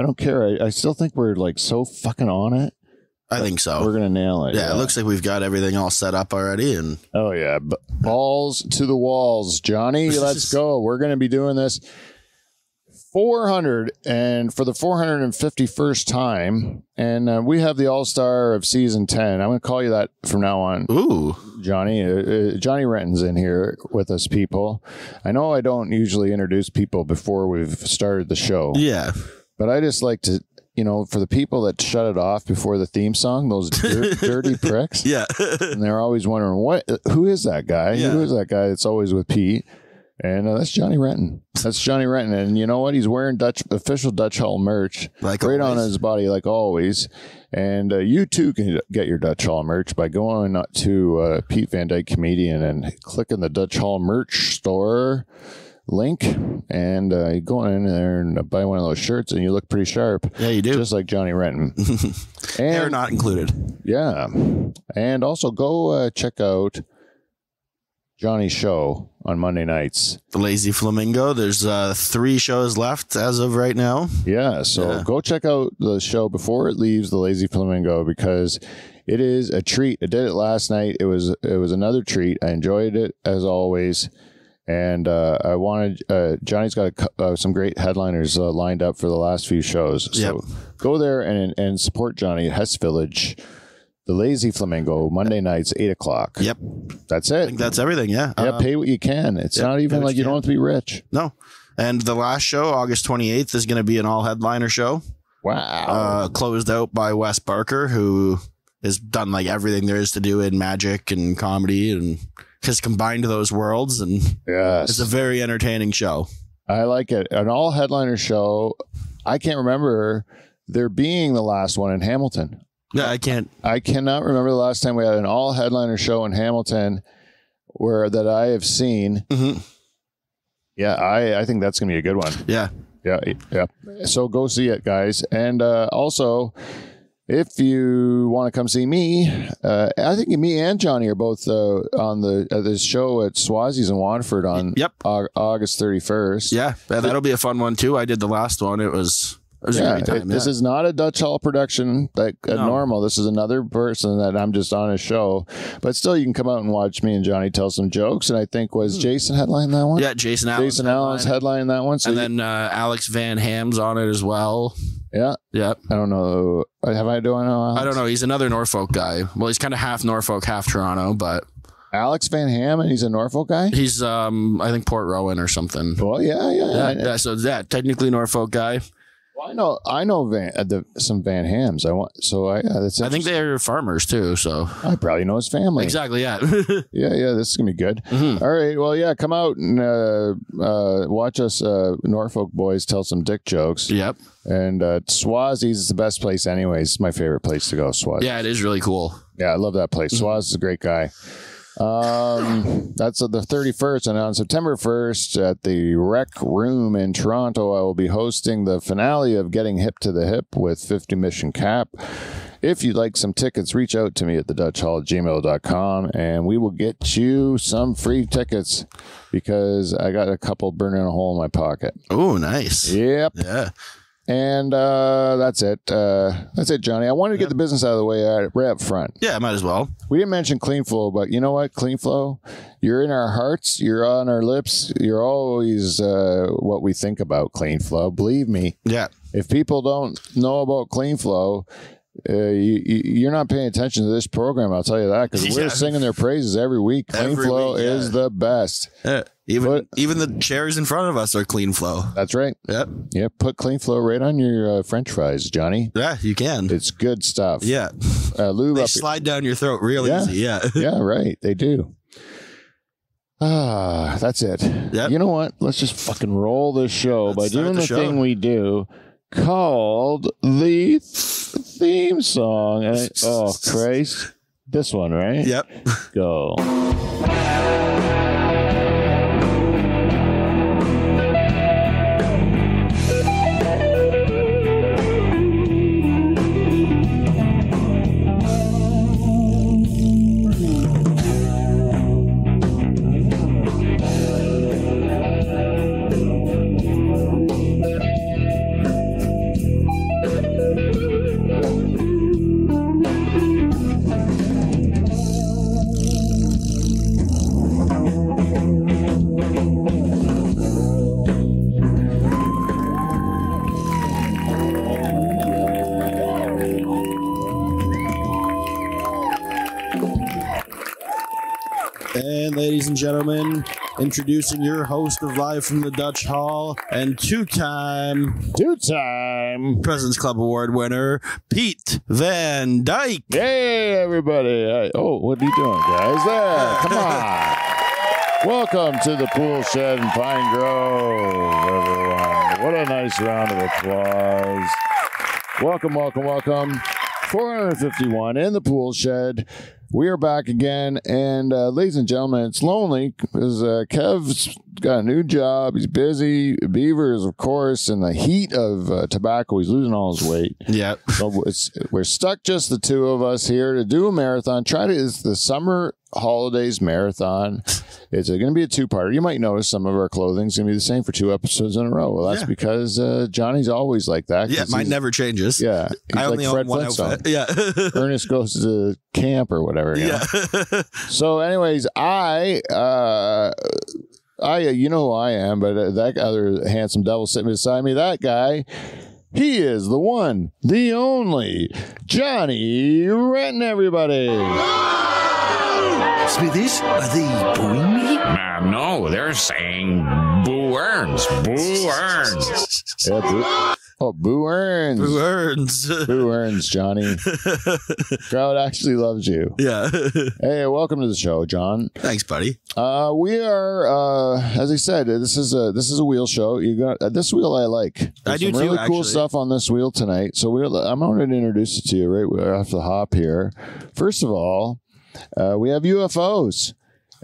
don't care. I still think we're like so fucking on it. I think so. We're gonna nail it. Yeah, it looks like we've got everything all set up already. And oh yeah, balls to the walls, Johnny. Let's go. We're gonna be doing this 400 and for the 451st time, and we have the All-Star of season 10. I'm gonna call you that from now on. Ooh, Johnny. Johnny Renton's in here with us, people. I know I don't usually introduce people before we've started the show. Yeah, but I just like to. For the people that shut it off before the theme song, those dirty pricks. Yeah. And they're always wondering, who is that guy? Yeah. Who is that guy that's always with Pete? And that's Johnny Renton. That's Johnny Renton. And you know what? He's wearing official Dutch Hall merch right on his body, like always. And you too can get your Dutch Hall merch by going to Pete Van Dyke Comedian and clicking the Dutch Hall merch store link, and you go in there and buy one of those shirts, and you look pretty sharp. Yeah, you do. Just like Johnny Renton. Hair not included. Yeah. And also go check out Johnny's show on Monday nights. The Lazy Flamingo. There's 3 shows left as of right now. Yeah, so go check out the show before it leaves the Lazy Flamingo, because it is a treat. I did it last night. It was another treat. I enjoyed it as always. And I wanted Johnny's got some great headliners lined up for the last few shows. So go there and support Johnny at Hess Village, the Lazy Flamingo, Monday nights, 8:00. Yep. That's it. I think that's everything. Yeah. Yeah. Pay what you can. It's not even like you don't have to be rich. No. And the last show, August 28th, is going to be an all headliner show. Wow. Closed out by Wes Barker, who has done like everything there is to do in magic and comedy, and has combined those worlds, and it's a very entertaining show. I like it. An all headliner show. I can't remember there being the last one in Hamilton. Yeah, I cannot remember the last time we had an all headliner show in Hamilton that I have seen. Mm-hmm. Yeah, I think that's gonna be a good one. Yeah. So go see it, guys. And also, if you want to come see me, I think me and Johnny are both on this show at Swazi's in Waterford on August 31st. Yeah, that'll be a fun one too. I did the last one. It was a great time. This is not a Dutch Hall production like normal. This is another person that I'm just on a show. But still, you can come out and watch me and Johnny tell some jokes. And I think was Jason headlining that one? Yeah, Jason Allen's headlining that one. So and then Alex Van Ham's on it as well. Yeah. Yep. I don't know. Do I know Alex? I don't know. He's another Norfolk guy. Well, he's kind of half Norfolk, half Toronto, but Alex Van Ham, and he's a Norfolk guy? He's I think Port Rowan or something. Well, yeah. So technically Norfolk guy. Well, I know some Van Hams. I think they're farmers too. So I probably know his family. Exactly. Yeah. yeah. This is gonna be good. Mm-hmm. All right. Well, yeah. Come out and watch us Norfolk boys tell some dick jokes. Yep. And Swazi's is the best place, anyways. It's my favorite place to go. Swazi's. Yeah, it is really cool. Yeah, I love that place. Mm-hmm. Swaz is a great guy. That's the 31st, and on September 1st at the Rec Room in Toronto, I will be hosting the finale of Getting Hip to the Hip with 50 Mission Cap. If you'd like some tickets, reach out to me at thedutchhall@gmail.com, and we will get you some free tickets because I got a couple burning a hole in my pocket. Oh, nice. Yep. Yeah. And that's it. That's it, Johnny. I wanted to get the business out of the way right up front. Yeah, might as well. We didn't mention Clean Flow, but you know what? Clean Flow, you're in our hearts. You're on our lips. You're always what we think about Clean Flow. Believe me. Yeah. If people don't know about Clean Flow, you're not paying attention to this program. I'll tell you that, because we're singing their praises every week. Clean Flow is the best. Even the chairs in front of us are Clean Flow. That's right. Yep. Yeah. Put Clean Flow right on your French fries, Johnny. Yeah, you can. It's good stuff. Yeah. Lube they up slide down your throat real easy. Yeah. Yeah. Right. They do. That's it. Yep. You know what? Let's just fucking roll this show by doing the thing we do called the theme song. Oh, Christ. This one, right? Yep. Go. And ladies and gentlemen, introducing your host of Live from the Dutch Hall and two-time President's Club Award winner, Pete Van Dyke. Hey, everybody. What are you doing, guys? There, come on. Welcome to the Pool Shed in Pine Grove, everyone. What a nice round of applause. Welcome, welcome, welcome. 451 in the Pool Shed. We are back again, and ladies and gentlemen, it's lonely because Kev's got a new job. He's busy. Beaver is, of course, in the heat of tobacco. He's losing all his weight. Yeah. So we're stuck just the two of us here to do a marathon. It's the summer holidays marathon. It's going to be a two-parter. You might notice some of our clothing's going to be the same for 2 episodes in a row. Well, that's because Johnny's always like that. Yeah, mine never changes. Yeah. I only own one outfit. Yeah. Ernest goes to camp or whatever. You know? So anyways, I you know who I am, but that other handsome devil sitting beside me, that guy, he is the one, the only Johnny Renton, everybody. Smithies, are they booing me? No, they're saying Boo Earns. Boo Earns. Yeah, Boo Earns. Boo Earns. Boo Earns, Johnny. Crowd actually loves you. Yeah. Hey, welcome to the show, John. Thanks, buddy. We are, as I said, this is a wheel show. You got this wheel I like. There's I do some really too, cool actually. stuff on this wheel tonight. So I'm going to introduce it to you right off the hop here. First of all, we have UFOs.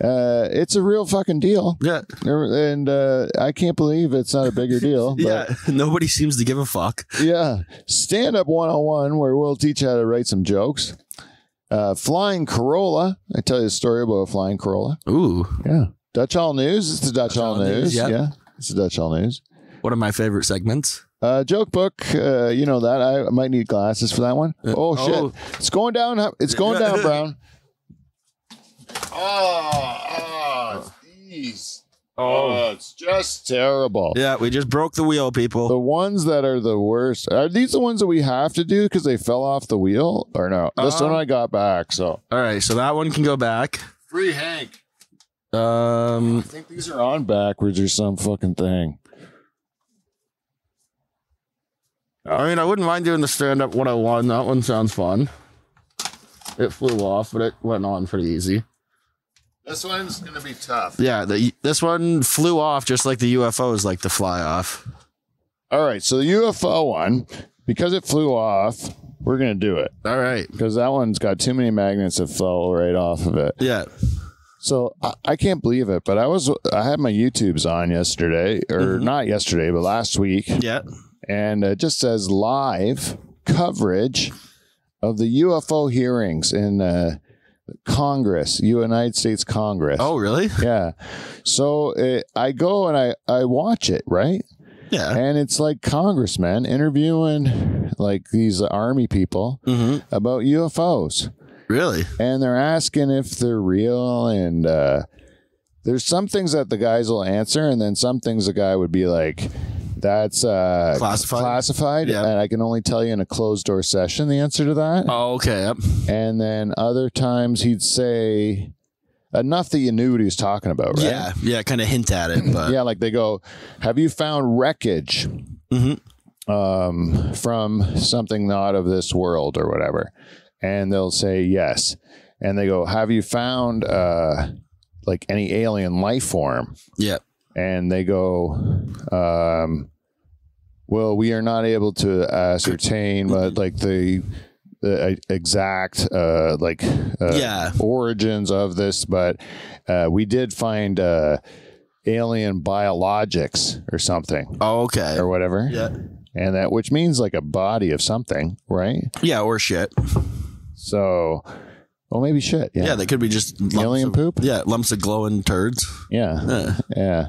It's a real fucking deal. Yeah. And I can't believe it's not a bigger deal. But Yeah. Nobody seems to give a fuck. yeah. Stand Up 101, where we'll teach you how to write some jokes. Flying Corolla. I tell you a story about a flying Corolla. Ooh. Yeah. Dutch Hall News. It's the Dutch Hall News. Yep. Yeah. It's the Dutch Hall News. One of my favorite segments. Joke book. You know that. I might need glasses for that one. Oh, shit. oh. It's going down. It's going down, Brown. Oh, jeez. Oh, it's just terrible. Yeah, we just broke the wheel, people. The ones that are the worst, are these the ones that we have to do because they fell off the wheel? Or no? This one I got back, so. All right, so that one can go back. Free Hank. I think these are on backwards or some fucking thing. I mean, I wouldn't mind doing the stand-up 101. That one sounds fun. It flew off, but it went on pretty easy. This one's going to be tough. Yeah, this one flew off just like the UFOs like to fly off. All right, so the UFO one, because it flew off, we're going to do it. All right. Because that one's got too many magnets that fell right off of it. Yeah. So I can't believe it, but I had my YouTubes on yesterday, or not yesterday, but last week. Yeah. And it just says live coverage of the UFO hearings in Congress, United States Congress. Oh, really? Yeah. So I go and I watch it, right? Yeah. And it's like congressmen interviewing like these army people about UFOs. Really? And they're asking if they're real. And there's some things that the guys will answer. And then some things the guy would be like, that's classified. Yeah. And I can only tell you in a closed door session the answer to that. Oh, okay. Yep. And then other times he'd say enough that you knew what he was talking about, right? Yeah. Yeah. Kind of hint at it. But Yeah, like they go, have you found wreckage from something not of this world or whatever? And they'll say yes. And they go, have you found like any alien life form? Yeah. And they go, well, we are not able to ascertain, but like the exact origins of this, but we did find alien biologics or something. Oh, okay. Or whatever. Yeah. And that, which means like a body of something, right? Yeah, or shit. So, well, maybe shit. Yeah, Yeah, they could be just lumps alien of, poop. Yeah, lumps of glowing turds. Yeah, yeah.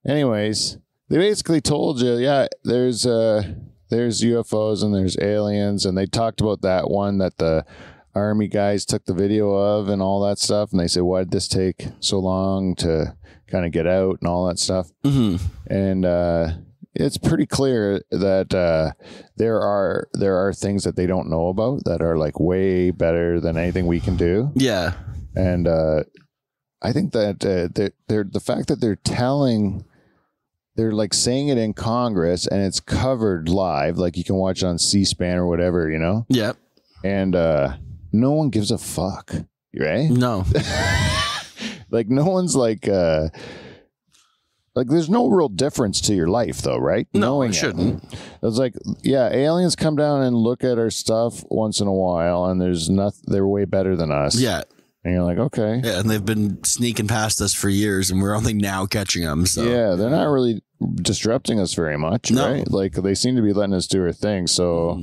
Anyways, they basically told you, yeah, there's UFOs and there's aliens, and they talked about that one that the army guys took the video of and all that stuff, and they said, why did this take so long to kind of get out and all that stuff? And it's pretty clear that there are things that they don't know about that are like way better than anything we can do. Yeah. And I think that they're the fact that they're like saying it in Congress and it's covered live, like you can watch it on C-SPAN or whatever, you know? Yeah. And no one gives a fuck, right? No. Like no one's like there's no real difference to your life though, right? No, Knowing it shouldn't. It's like, yeah, aliens come down and look at our stuff once in a while and there's nothing, they're way better than us. Yeah. And you're like, okay. Yeah, and they've been sneaking past us for years, and we're only now catching them. So yeah, they're not really disrupting us very much, No. right? Like they seem to be letting us do our thing. So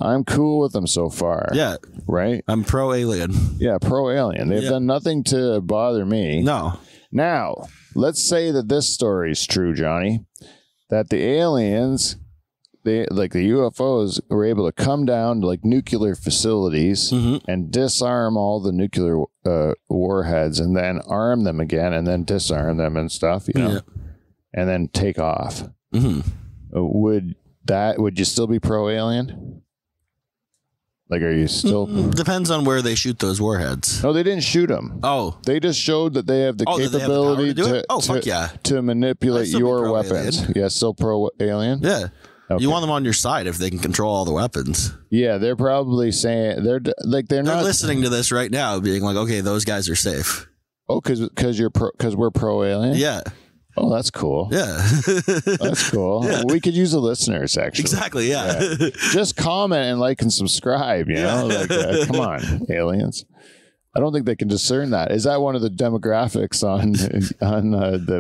I'm cool with them so far. yeah, Right? I'm pro alien. Yeah, pro alien. They've Yeah. done nothing to bother me. No. Now, let's say that this story is true, Johnny, that the aliens, like the UFOs, were able to come down to like nuclear facilities and disarm all the nuclear warheads and then arm them again and then disarm them and stuff, you know, Yeah. and then take off. Mm-hmm. Would you still be pro alien? Like, are you still? Depends on where they shoot those warheads. No, they didn't shoot them. Oh. They just showed that they have the Oh, that they have the power capability to do it? Oh, fuck yeah. to manipulate I'd still be your pro weapons. alien. Yeah, still pro alien. Yeah. Okay. You want them on your side if they can control all the weapons. Yeah, they're probably saying they're They're not listening to this right now, being like, "Okay, those guys are safe." Oh, because we're pro alien. Yeah, Oh, that's cool. yeah, That's cool. We could use the listeners actually. exactly. Yeah, Just comment and like and subscribe. You know, like come on, aliens. I don't think they can discern that. Is that one of the demographics on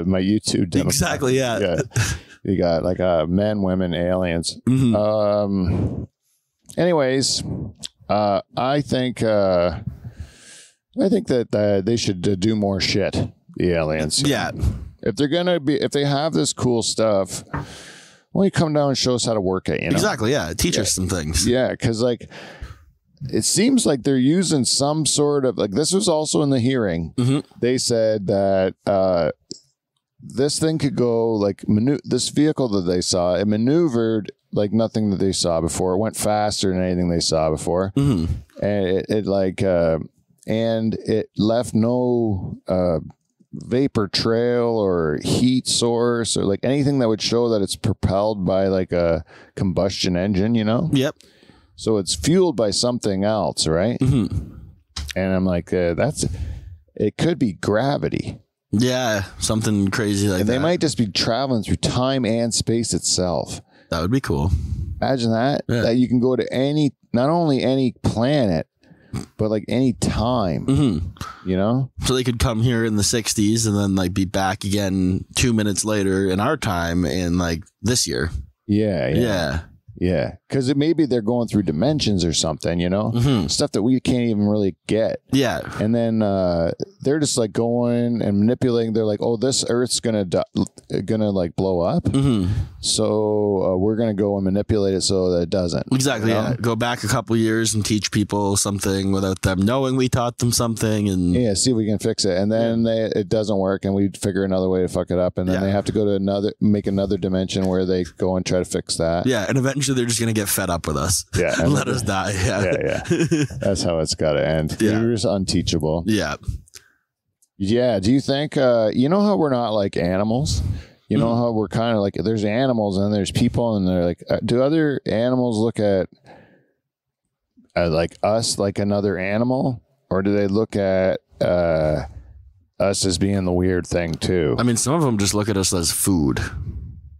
my YouTube? Demographic? exactly. Yeah. You got like men, women, aliens. Mm-hmm. Anyways, I think that they should do more shit. The aliens. Yeah. If they have this cool stuff, why don't you come down and show us how to work it? You know. Exactly. Yeah. Teach us some things. Yeah, because like it seems like they're using some sort of like this was also in the hearing. They said that this thing could go like this vehicle that they saw, it maneuvered like nothing that they saw before. It went faster than anything they saw before, and it left no vapor trail or heat source or like anything that would show that it's propelled by like a combustion engine. You know. Yep. So it's fueled by something else, right? And I'm like, it could be gravity. Yeah. Something crazy like And that. they might just be traveling through time and space itself. That would be cool. Imagine that. Yeah. That you can go to not only any planet, but like any time, you know? So they could come here in the 60s and then like be back again 2 minutes later in our time in like this year. Yeah. Yeah. Yeah. Because maybe they're going through dimensions or something, you know? Stuff that we can't even really get. Yeah. And then they're just like going and manipulating. They're like, oh, this Earth's gonna like blow up. So we're gonna go and manipulate it so that it doesn't. Exactly. You know? Yeah. Go back a couple years and teach people something without them knowing we taught them something. And Yeah, see if we can fix it. And then it doesn't work, and we figure another way to fuck it up. And then Yeah. they have to go to make another dimension where they go and try to fix that. yeah. And eventually they're just going to get fed up with us. Yeah, And let us die. Yeah. Yeah. That's how it's got to end. Yeah. You're just unteachable. Yeah. Yeah. Do you think, you know how we're not like animals? You know how we're kind of like, there's animals and there's people, and they're like, do other animals look at like us like another animal? Or do they look at us as being the weird thing too? I mean, some of them just look at us as food,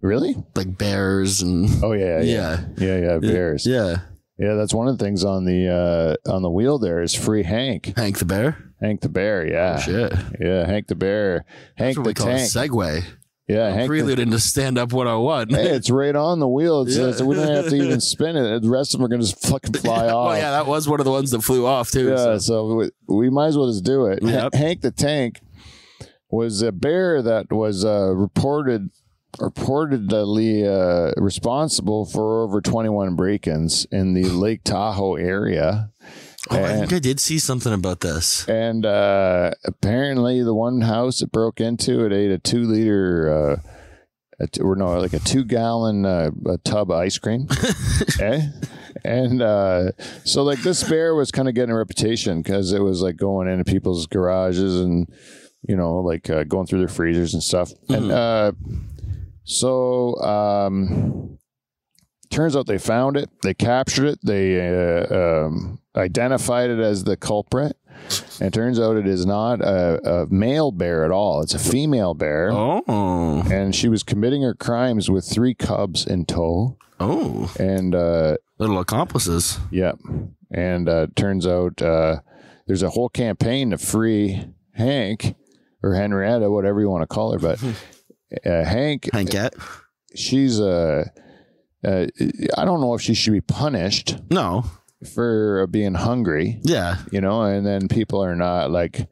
Really? like bears and. Oh, yeah. Yeah, bears. Yeah. Yeah, that's one of the things on the wheel there is free Hank. Hank the bear. Hank the bear, yeah. Oh, shit. Yeah, Hank the bear. Hank That's what the we call a tank. Segway. Yeah, Hank the Prelude into Stand Up 101. Hey, it's right on the wheel. It says we don't have to even spin it. The rest of them are going to just fucking fly off. Oh, yeah, that was one of the ones that flew off, too. Yeah, so we might as well just do it. Yep. Hank the Tank was a bear that was reportedly responsible for over 21 break-ins in the Lake Tahoe area. Oh, I think I did see something about this. And apparently the one house it broke into, it ate a 2-liter, like a 2-gallon tub of ice cream. Okay? And so like this bear was kind of getting a reputation because it was like going into people's garages and you know, like going through their freezers and stuff. And turns out they found it. They captured it. They identified it as the culprit. And it turns out it is not a male bear at all. It's a female bear. Oh. And she was committing her crimes with 3 cubs in tow. Oh. And little accomplices. yeah. And turns out there's a whole campaign to free Hank or Henrietta, whatever you want to call her. But Hankette. she's I don't know if she should be punished No. for being hungry, Yeah. you know, and then people are not like,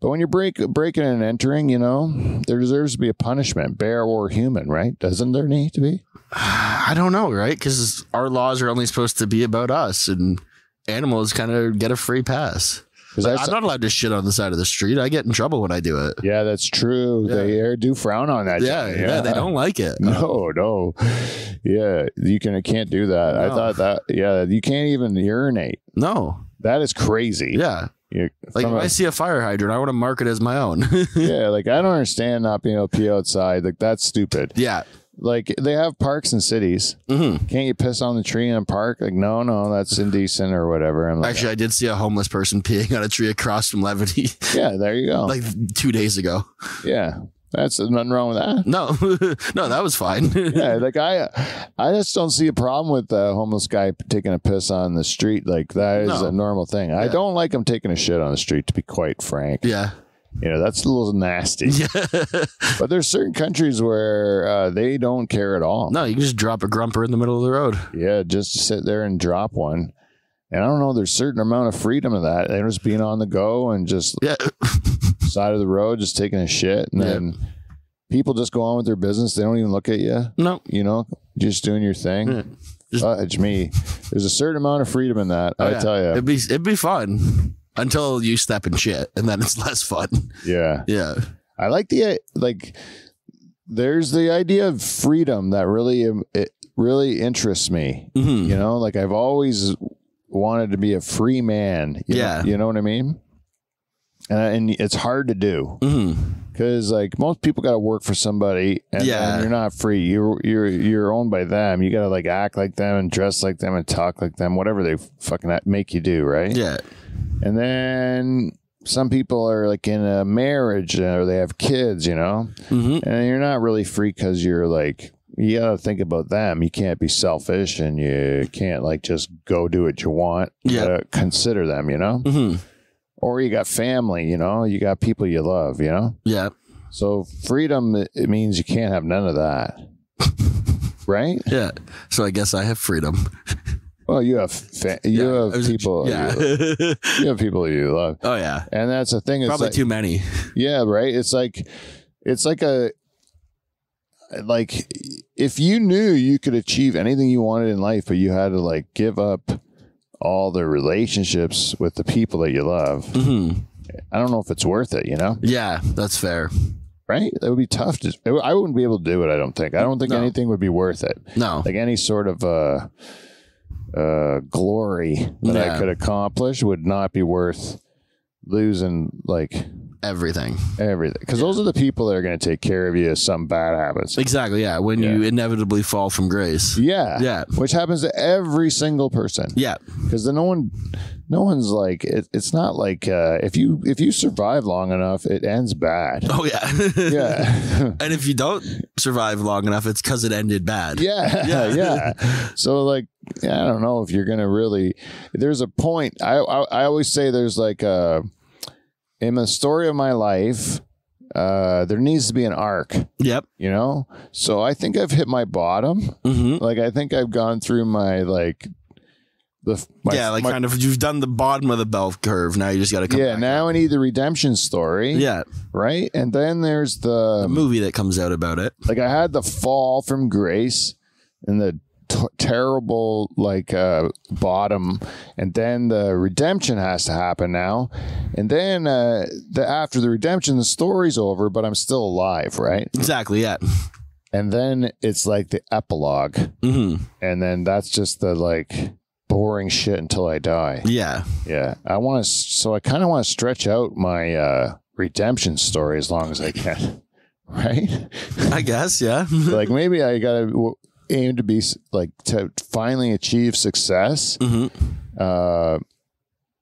but when you're breaking and entering, you know, there deserves to be a punishment, bear or human, right? Doesn't there need to be? I don't know, right? Because our laws are only supposed to be about us, and animals kind of get a free pass. Like, I'm not allowed to shit on the side of the street. I get in trouble when I do it. Yeah, that's true. Yeah. They do frown on that. Yeah, they don't like it. No. Yeah, can't do that. No. I thought that. Yeah, you can't even urinate. No. That is crazy. Yeah. Like if I see a fire hydrant, I want to mark it as my own. Yeah, like I don't understand not being able to pee outside. Like that's stupid. Yeah. Like they have parks in cities. Mm-hmm. Can't you piss on the tree in a park? Like no, that's indecent or whatever. I'm like, Actually, I did see a homeless person peeing on a tree across from Levity. yeah, there you go. Like 2 days ago. Yeah, that's nothing wrong with that. No, no, that was fine. Yeah, like I just don't see a problem with the homeless guy taking a piss on the street. Like that is a normal thing. I don't like him taking a shit on the street, to be quite frank. Yeah. You know, that's a little nasty. Yeah. But there's certain countries where they don't care at all. No, you can just drop a grumper in the middle of the road. Yeah, just sit there and drop one. And I don't know, there's a certain amount of freedom of that. They're just being on the go and just side of the road, just taking a shit. And then people just go on with their business. They don't even look at you. No. You know, just doing your thing. It's me. There's a certain amount of freedom in that, I tell you. It'd be fun until you step in shit, and then it's less fun. Yeah. Yeah. I like there's the idea of freedom that really interests me. Mm-hmm. You know, like I've always wanted to be a free man. You know what I mean? And it's hard to do because like most people got to work for somebody, and then you're not free. You're owned by them. You got to like act like them and dress like them and talk like them, whatever they fucking make you do, right? Yeah. And then some people are like in a marriage or they have kids, you know, and you're not really free because you're like, you got to think about them. You can't be selfish and you can't like just go do what you want. You got to consider them, you know, or you got family, you know, you got people you love, you know. Yeah. So freedom, it means you can't have none of that. Right? Yeah. So I guess I have freedom. Well, you have people. Yeah. You have people you love. Oh yeah. And that's the thing. It's Probably like, too many. Yeah, right. It's like if you knew you could achieve anything you wanted in life, but you had to like give up all the relationships with the people that you love. I don't know if it's worth it, you know? Yeah, that's fair. Right? That would be tough. I wouldn't be able to do it, I don't think. I don't think anything would be worth it. No. Like any sort of glory that I could accomplish would not be worth losing like everything because those are the people that are going to take care of you if some bad happens. Exactly. Yeah, when you inevitably fall from grace. Yeah, which happens to every single person. Yeah, because no one's like it's not like if you survive long enough it ends bad. Oh yeah. Yeah. And if you don't survive long enough it's because it ended bad. Yeah. So like I don't know if you're gonna really, there's a point. I always say there's like in the story of my life, there needs to be an arc. Yep. You know? So I think I've hit my bottom. Like I think I've gone through my like kind of you've done the bottom of the bell curve. Now you just got to come back. Now I need the redemption story. Yeah. Right? And then there's the movie that comes out about it. Like I had the fall from grace and the terrible like bottom, and then the redemption has to happen now, and then after the redemption the story's over but I'm still alive, right? Exactly. Yeah. And then it's like the epilogue, and then that's just the like boring shit until I die. Yeah. I kind of want to stretch out my redemption story as long as I can, right? I guess, yeah. Like maybe I gotta aim to be like to finally achieve success.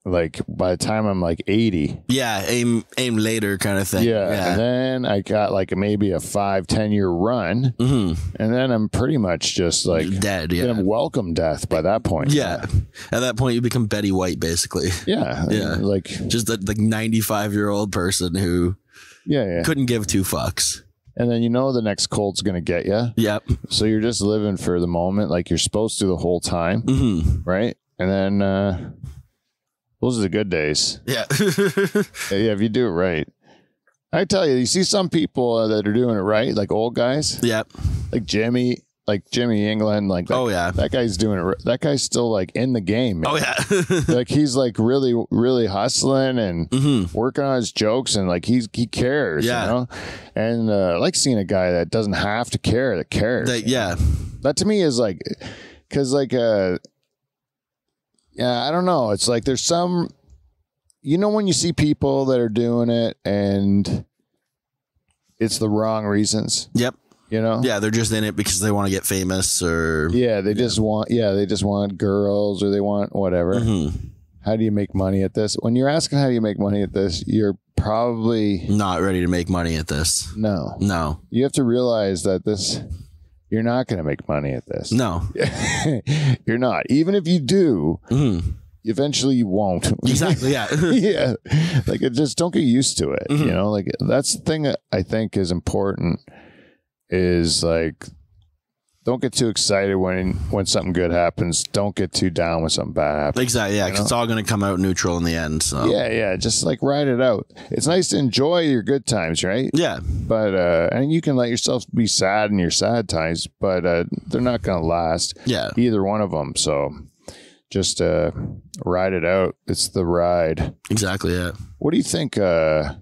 Like by the time I'm like 80. Yeah, aim later kind of thing. Yeah. And then I got like maybe a 5-10 year run. And then I'm pretty much just like dead. Yeah. Then I'm welcome death by that point. Yeah. At that point you become Betty White basically. Yeah. Yeah. Like just the 95-year-old person who couldn't give two fucks. And then the next cold's going to get you. Yep. So you're just living for the moment like you're supposed to the whole time. Right? And then those are the good days. Yeah. Yeah, if you do it right. I tell you, you see some people that are doing it right, like old guys. Yep. Like Jimmy England. Like that, that guy's doing it. That guy's still like in the game. Man. Oh yeah. Like he's like really, really hustling and working on his jokes and like he cares. Yeah. And I like seeing a guy that doesn't have to care, that cares. That to me is like, because like yeah, I don't know. It's like there's some, when you see people that are doing it and it's the wrong reasons. Yep. Yeah, they're just in it because they want to get famous or they just want girls or they want whatever. How do you make money at this? When you're asking how do you make money at this, you're probably not ready to make money at this. No. You have to realize that you're not going to make money at this. No. You're not. Even if you do, eventually you won't. Exactly, yeah. Yeah. Like, just don't get used to it. Like, that's the thing that I think is important is, like, don't get too excited when something good happens. Don't get too down when something bad happens. Exactly, yeah, because it's all going to come out neutral in the end. So yeah, just like ride it out. It's nice to enjoy your good times, right? Yeah, but and you can let yourself be sad in your sad times, but they're not going to last. Yeah, either one of them. So just ride it out. It's the ride. Exactly. Yeah. What do you think? Like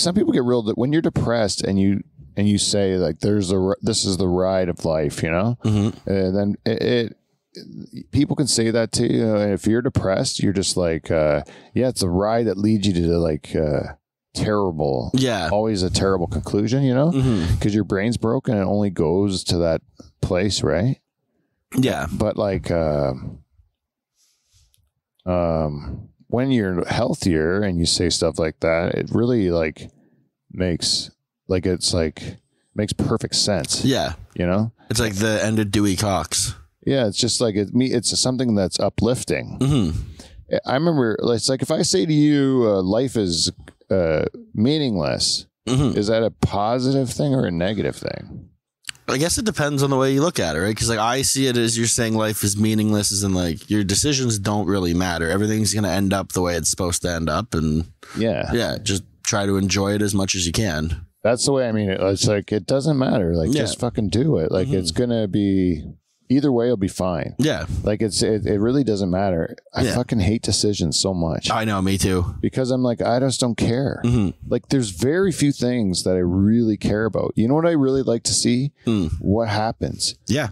some people get real when you're depressed and you say like this is the ride of life, and then it people can say that to you, and if you're depressed you're just like it's a ride that leads you to like terrible, always a terrible conclusion, because your brain's broken and it only goes to that place, right? Yeah. But like when you're healthier and you say stuff like that, it really like makes perfect sense. Yeah. It's like the end of Dewey Cox. Yeah. It's just like it's something that's uplifting. I remember it's like, if I say to you, life is meaningless, is that a positive thing or a negative thing? I guess it depends on the way you look at it, right? Because like I see it as you're saying life is meaningless, as in like your decisions don't really matter. Everything's going to end up the way it's supposed to end up. And just try to enjoy it as much as you can. That's the way I mean it. It's like, it doesn't matter. Like, just fucking do it. Like, it's going to be, either way, it'll be fine. Yeah. Like, it really doesn't matter. I fucking hate decisions so much. I know, me too. Because I'm like, I just don't care. Like, there's very few things that I really care about. You know what I really like to see? What happens. Yeah.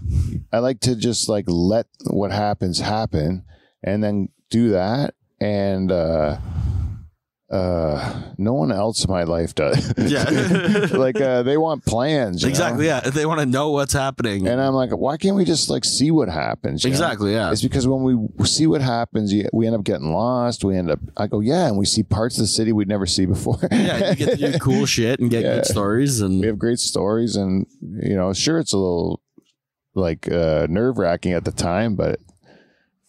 I like to just like let what happens happen and then do that. And, no one else in my life does. Yeah. Like they want plans. Exactly. know? Yeah. They want to know what's happening. And I'm like, why can't we just like see what happens? Exactly. Yeah. It's because when we see what happens, we end up getting lost. I go, and we see parts of the city we'd never see before. Yeah. You get to do cool shit and get good stories. And we have great stories. And, sure, it's a little like nerve wracking at the time, but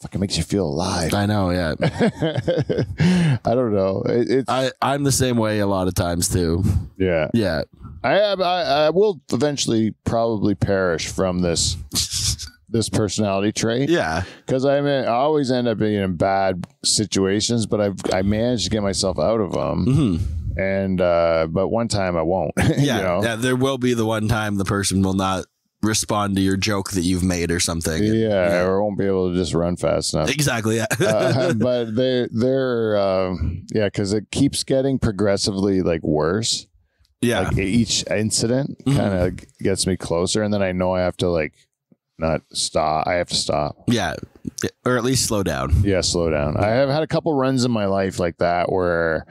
fucking makes you feel alive. I know, yeah. I don't know. I'm the same way a lot of times too. Yeah. Yeah. I will eventually probably perish from this personality trait. Yeah. Because I always end up being in bad situations, but I managed to get myself out of them. And but one time I won't. Yeah. Yeah. There will be the one time the person will not respond to your joke that you've made or something. Or won't be able to just run fast enough. Exactly. Yeah. But they're because it keeps getting progressively like worse. Yeah. Like each incident kind of gets me closer, and then I know I have to like not stop. I have to stop. Yeah. Or at least slow down. Yeah, slow down. I have had a couple runs in my life like that where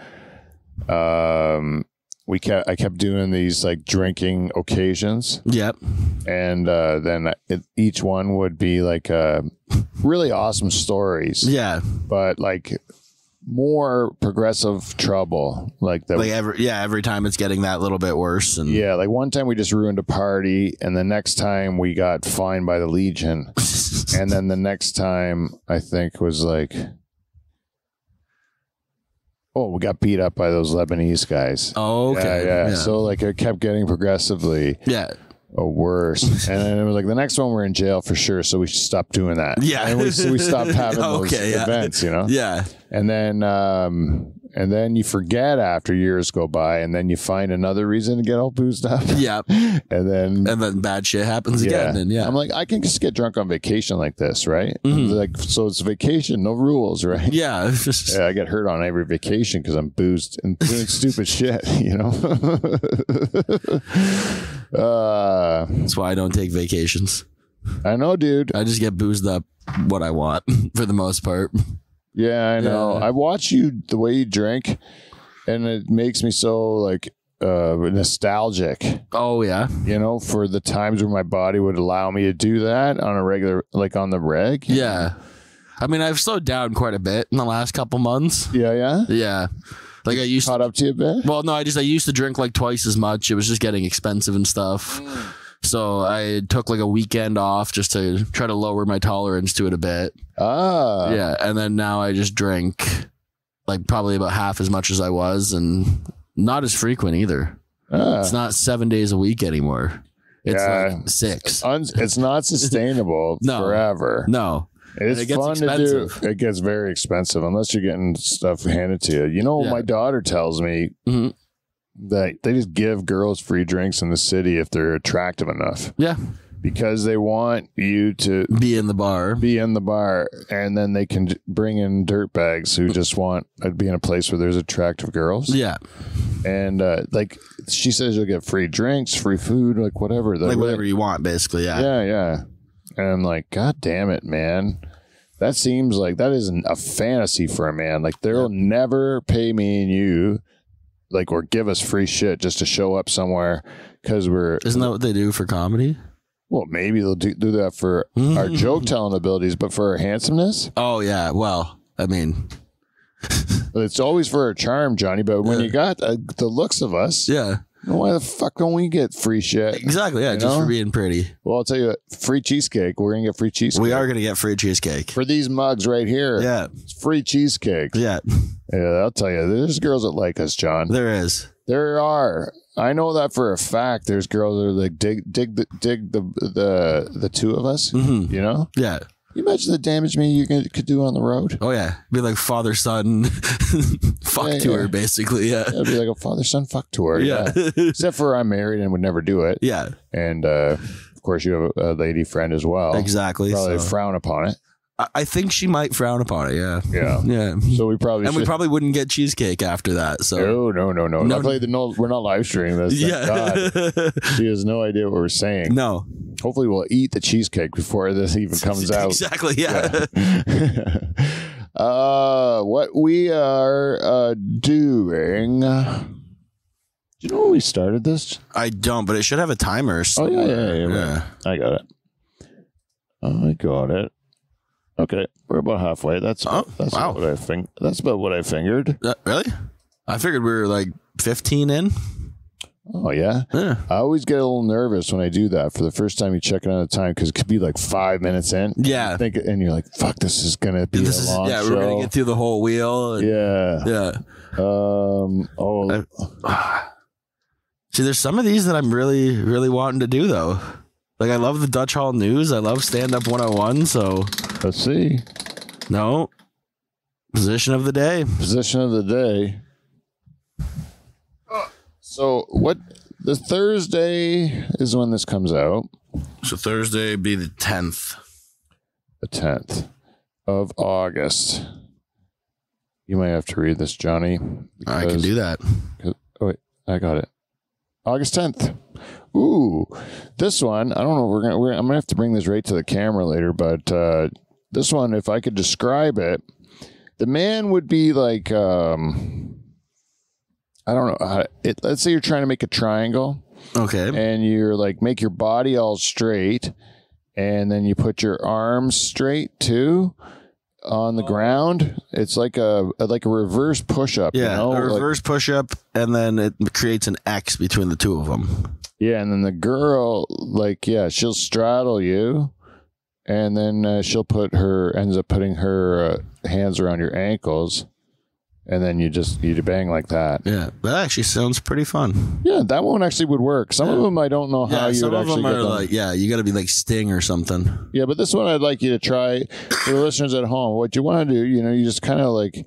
I kept doing these like drinking occasions. Yep. And then each one would be like really awesome stories. Yeah. But like more progressive trouble. Like every time it's getting that little bit worse. And yeah, like one time we just ruined a party, and the next time we got fined by the Legion. And then the next time I think was like, oh, we got beat up by those Lebanese guys. Oh, okay. Yeah. So like it kept getting progressively worse. And then it was like the next one we're in jail for sure, so we should stop doing that. Yeah. And we stopped having those events, you know? Yeah. And then you forget after years go by, and then you find another reason to get all boozed up. Yeah. And then bad shit happens again. And I'm like, I can just get drunk on vacation like this, right? Like, so it's vacation, no rules, right? Yeah. I get hurt on every vacation because I'm boozed and doing stupid shit, you know? That's why I don't take vacations. I know, dude. I just get boozed up what I want for the most part. Yeah, I know. Yeah. I watch you, the way you drink, and it makes me so like nostalgic. Oh yeah. You know, for the times where my body would allow me to do that on a regular, like on the reg. Yeah. I mean, I've slowed down quite a bit in the last couple months. Yeah. Yeah. Like I used caught up to you a bit? Well, no, I used to drink like twice as much. It was just getting expensive and stuff. So I took like a weekend off just to try to lower my tolerance to it a bit. Yeah. And then now I just drink like probably about half as much as I was, and not as frequent either. It's not 7 days a week anymore. It's like 6. It's not sustainable forever. No. It's fun expensive. To do. It gets very expensive unless you're getting stuff handed to you. You know, my daughter tells me that they just give girls free drinks in the city if they're attractive enough. Yeah. Because they want you to be in the bar. And then they can bring in dirtbags who just want to be in a place where there's attractive girls. Yeah. And like she says, you'll get free drinks, free food, like whatever. Like whatever you want, basically. Yeah. Yeah. And I'm like, God damn it, man. That seems like that isn't a fantasy for a man. Like they'll never pay me and you, like, or give us free shit just to show up somewhere because Isn't that what they do for comedy? Well, maybe they'll do that for our joke telling abilities, but for our handsomeness? Oh, yeah. Well, I mean, it's always for our charm, Johnny. But when you got the looks of us, why the fuck don't we get free shit? Exactly. Yeah, just for being pretty. Well, I'll tell you what, free cheesecake. We're going to get free cheesecake. We are going to get free cheesecake. For these mugs right here. Yeah. It's free cheesecake. Yeah. Yeah, I'll tell you, there's girls that like us, John. There is. There are. I know that for a fact. There's girls that are like dig the two of us. Mm-hmm. You know? Yeah. You imagine the damage you could do on the road? Oh yeah, be like father-son fuck tour, basically. Yeah, it'd be like a father-son fuck tour. Yeah. Except for I'm married and would never do it. Yeah, and of course you have a lady friend as well. Exactly. Probably frown upon it. I think she might frown upon it. Yeah. Yeah. So we probably we probably wouldn't get cheesecake after that. So no. We're not live streaming this. Thank God. She has no idea what we're saying. No. Hopefully we'll eat the cheesecake before this even comes out. Exactly. Yeah. What we are doing. Do you know when we started this? I don't, but it should have a timer. Yeah. I got it. Okay, we're about halfway. That's wow. What I think. That's about what I fingered. Really? I figured we were like 15 in. Oh yeah. I always get a little nervous when I do that for the first time. You check it on the time because it could be like 5 minutes in. Yeah. And you're like, "Fuck, this is gonna be a long show." We're gonna get through the whole wheel. Yeah. See, there's some of these that I'm really, really wanting to do though. Like I love the Dutch Hall News. I love Stand Up 101. So let's see. No. Position of the day. So what? The Thursday is when this comes out. So Thursday be the 10th. The 10th of August. You might have to read this, Johnny. I can do that. Oh wait, I got it. August 10th. Ooh, this one. I don't know. I'm gonna have to bring this right to the camera later, but this one, if I could describe it, the man would be like I don't know. Let's say you're trying to make a triangle. Okay. And you're like, make your body all straight. And then you put your arms straight too on the ground. It's like a reverse push-up. Yeah, you know? a reverse push-up, and then it creates an X between the two of them. Yeah, and then the girl, she'll straddle you, and then she'll ends up putting her hands around your ankles, and then you bang like that. Yeah, that actually sounds pretty fun. Yeah, that one actually would work. Some of them I don't know how you would actually some of them get are them. like, you got to be like Sting or something. Yeah, but this one I'd like you to try for the listeners at home. What you want to do, you just kind of like,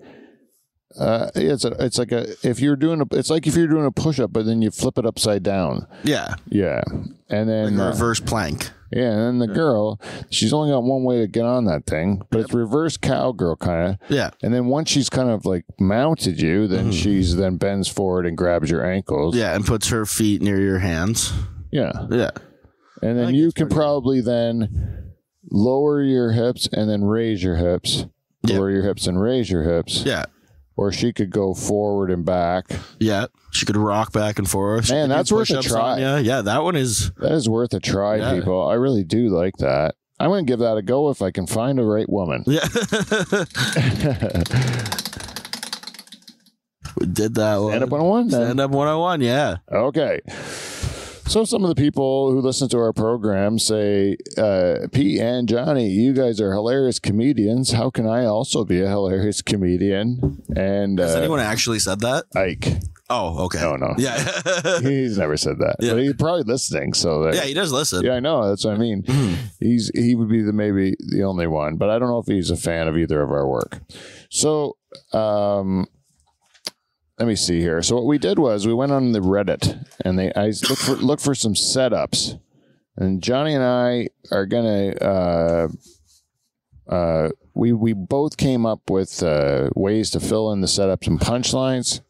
it's like if you're doing a push-up, but then you flip it upside down. Yeah. Yeah, and then Like a reverse plank. Yeah, and then the girl, she's only got one way to get on that thing, but it's reverse cowgirl kind of. Yeah. And then once she's kind of like mounted you, then she's then bends forward and grabs your ankles. Yeah, and puts her feet near your hands. Yeah. Yeah. And then you can probably then lower your hips and then raise your hips. Yeah. Lower your hips and raise your hips. Yeah. Or she could go forward and back. Yeah. She could rock back and forth. Man, that's worth a try. Yeah, that one is. That is worth a try, people. I really do like that. I'm going to give that a go if I can find the right woman. Yeah. We did that one. Stand up 101 then. Stand up 101, yeah. Okay. So some of the people who listen to our program say, Pete and Johnny, you guys are hilarious comedians. How can I also be a hilarious comedian? And Has anyone actually said that? Ike. Oh, okay. No. Yeah. He's never said that. Yeah. But he's probably listening. So Yeah, he does listen. Yeah, I know. That's what I mean. He would be maybe the only one, but I don't know if he's a fan of either of our work. So let me see here. So what we did was we went on the Reddit and I looked for some setups, and Johnny and I are gonna we both came up with ways to fill in the setups and punchlines,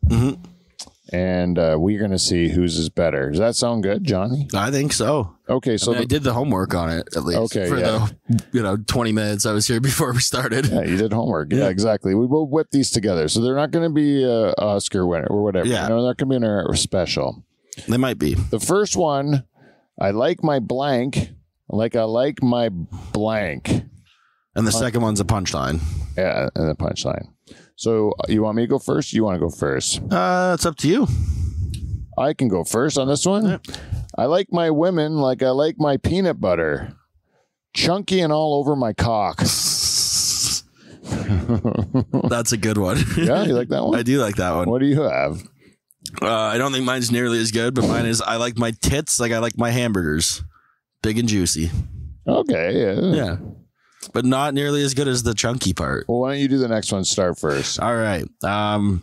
and we're gonna see whose is better. Does that sound good, Johnny? I think so. Okay, so I did the homework on it at least. Okay, for the 20 minutes I was here before we started. Yeah, you did homework. Yeah, exactly. We will whip these together, so they're not going to be Oscar winner or whatever. Yeah, they're not going to be in our special. They might be. The first one, I like my blank, like I like my blank, and the second one's a punchline. Yeah, and the punchline. So you want me to go first? You want to go first? It's up to you. I can go first on this one. Yeah. I like my women like I like my peanut butter, chunky and all over my cock. That's a good one. Yeah, you like that one? I do like that one. What do you have? I don't think mine's nearly as good, but mine is I like my tits like I like my hamburgers, big and juicy. Okay. Yeah. But not nearly as good as the chunky part. Well, why don't you do the next one? Start first. All right. So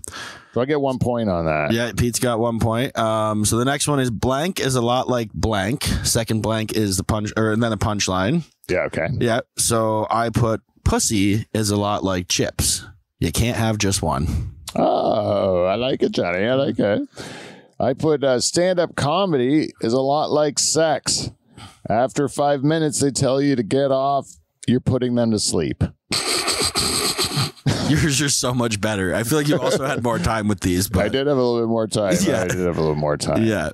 I get 1 point on that. Yeah, Pete's got 1 point. So the next one is blank is a lot like blank. Second blank is the punch, and then a punchline. Yeah. Okay. Yeah. So I put pussy is a lot like chips. You can't have just one. Oh, I like it, Johnny. I like it. I put stand-up comedy is a lot like sex. After 5 minutes, they tell you to get off. You're putting them to sleep. Yours are so much better. I feel like you also had more time with these. But I did have a little bit more time. Yeah. I did have a little more time. Yeah.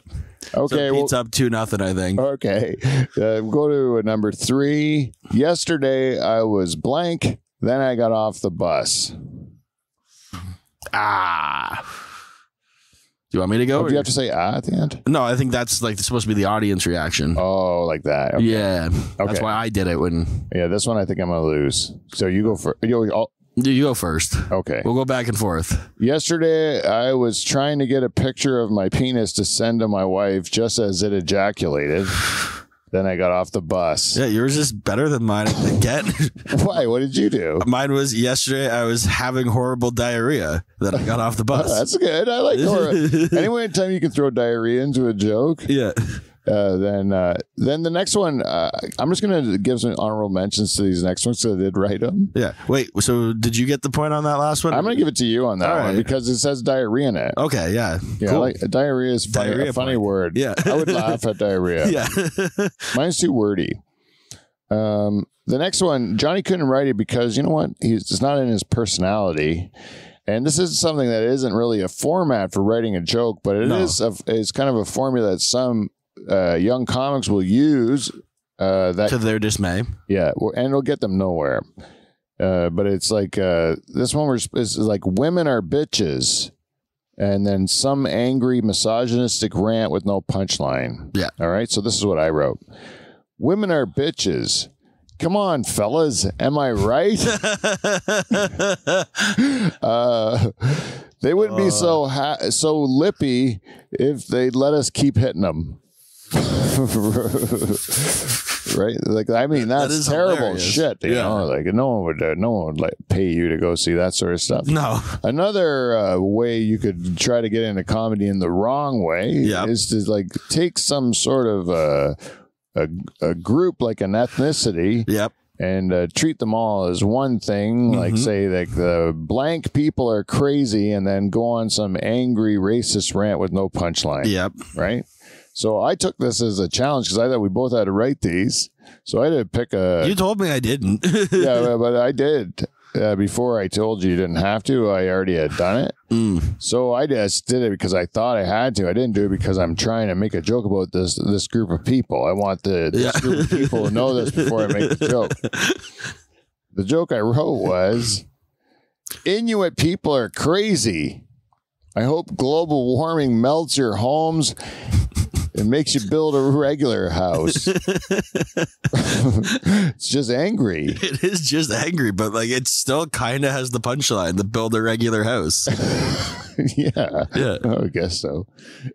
Okay. So Pete's up 2-0, I think. Okay. Go to number 3. Yesterday, I was blank. Then I got off the bus. Do you want me to go? Do you have to say at the end? No, I think that's like supposed to be the audience reaction. Oh, like that. Okay. Yeah. That's Okay. why I did it when. Yeah, this one I think I'm going to lose. So you go first. You go first. Okay. We'll go back and forth. Yesterday, I was trying to get a picture of my penis to send to my wife just as it ejaculated. Then I got off the bus. Yeah, yours is better than mine again. Why? What did you do? Mine was yesterday I was having horrible diarrhea. Then I got off the bus. Oh, that's good. I like horror. Any time you can throw diarrhea into a joke. Yeah. Then the next one, I'm just going to give some honorable mentions to these next ones because I did write them. Yeah. Wait, so did you get the point on that last one? I'm going to give it to you on that All one right. because it says diarrhea in it. Okay, yeah. Yeah, Cool. like diarrhea is funny, Diarrhea a funny point. word. Yeah. I would laugh at diarrhea. Yeah. Mine's too wordy. The next one, Johnny couldn't write it because you know what? It's not in his personality. And this is something that isn't really a format for writing a joke, but it's kind of a formula that some young comics will use. That to their dismay. Yeah, and it'll get them nowhere. But it's like this one is like women are bitches, and then some angry misogynistic rant with no punchline. Yeah. All right. So this is what I wrote: women are bitches. Come on, fellas. Am I right? They wouldn't be so lippy if they'd let us keep hitting them. Right? Like, I mean, that's terrible hilarious. Shit. You know, like no one would like pay you to go see that sort of stuff. No. Another way you could try to get into comedy in the wrong way is to like take some sort of a group, like an ethnicity. Yep. And treat them all as one thing, like say like the blank people are crazy, and then go on some angry racist rant with no punchline. Yep. Right. So I took this as a challenge because I thought we both had to write these. So I had to pick a. You told me I didn't. Yeah, but I did. Before I told you didn't have to, I already had done it. So I just did it because I thought I had to. I didn't do it because I'm trying to make a joke about this group of people. I want this group of people to know this before I make the joke. The joke I wrote was, Inuit people are crazy. I hope global warming melts your homes. It makes you build a regular house. It's just angry. It is just angry, but like it still kind of has the punchline: the build a regular house. Yeah, I guess so.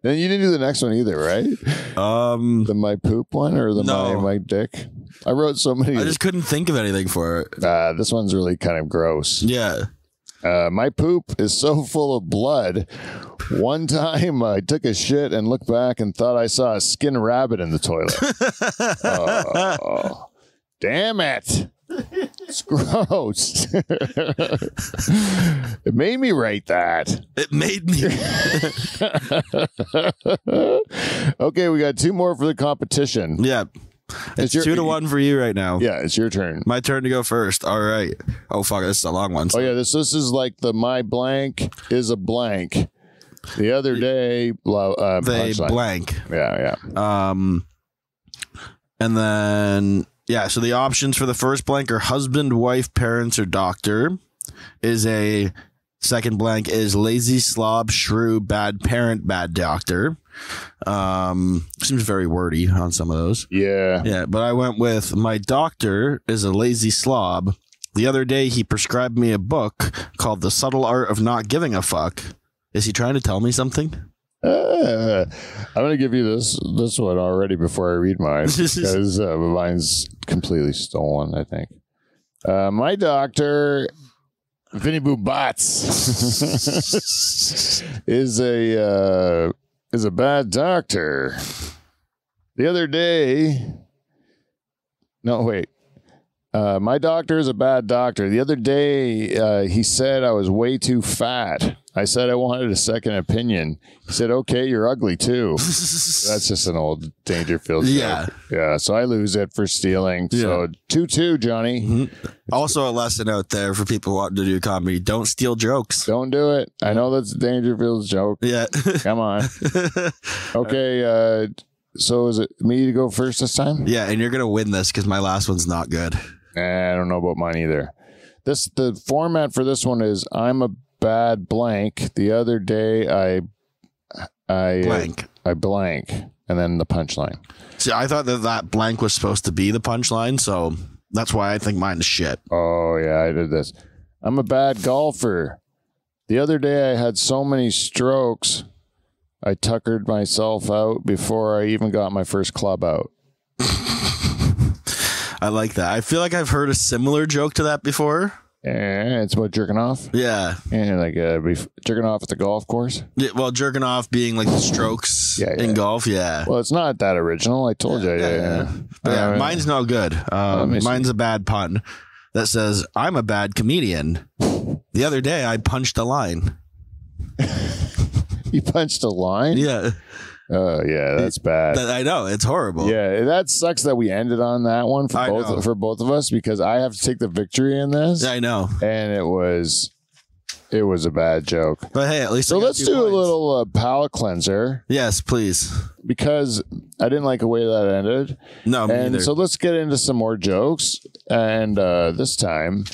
Then you didn't do the next one either, right? The my poop one or the my dick. I wrote so many. I just couldn't think of anything for it. This one's really kind of gross. Yeah. My poop is so full of blood. One time I took a shit and looked back and thought I saw a skinned rabbit in the toilet. Oh, damn it. It's gross. It made me write that. It made me. Okay, we got 2 more for the competition. Yeah. It's 2-1 for you right now. Yeah, it's your turn. My turn to go first. All right. Oh, fuck. This is a long one. So. Oh, yeah. This is like the my blank is a blank. The other day, they blank. Yeah. And then, so the options for the first blank are husband, wife, parents, or doctor. Is a second blank is lazy, slob, shrew, bad parent, bad doctor. Seems very wordy on some of those. Yeah, but I went with my doctor is a lazy slob. The other day he prescribed me a book called The Subtle Art of Not Giving a Fuck. Is he trying to tell me something? I'm going to give you this one already before I read mine because mine's completely stolen, I think. My doctor, Vinny Boo Bots, is a bad doctor. The other day, my doctor is a bad doctor. The other day, he said I was way too fat. I said I wanted a second opinion. He said, okay, you're ugly too. That's just an old Dangerfield joke. Yeah. So I lose it for stealing. Yeah. So 2-2, Johnny. Mm-hmm. Also a lesson out there for people wanting to do comedy. Don't steal jokes. Don't do it. I know that's Dangerfield's joke. Yeah. Come on. Okay. So is it me to go first this time? Yeah. And you're going to win this because my last one's not good. I don't know about mine either. The format for this one is I'm a bad blank. The other day I blank, and then the punchline. See, I thought that blank was supposed to be the punchline, so that's why I think mine is shit. Oh yeah, I did this. I'm a bad golfer. The other day I had so many strokes, I tuckered myself out before I even got my first club out. I like that. I feel like I've heard a similar joke to that before. Yeah, it's about jerking off. Yeah. And like jerking off at the golf course. Yeah, well, jerking off being like the strokes in golf. Yeah. Well, it's not that original. I told you. Yeah. But mine's no good. Mine's a bad pun that says, I'm a bad comedian. The other day, I punched a line. You punched a line? Yeah. Oh, yeah, that's bad. I know. It's horrible. Yeah, that sucks that we ended on that one for both of us because I have to take the victory in this. I know. And it was It was a bad joke. But hey, at least So I got let's 2 do a points. little palate cleanser Yes, please. because I didn't like the way that ended. No, me And neither. so let's get into some more jokes. And this time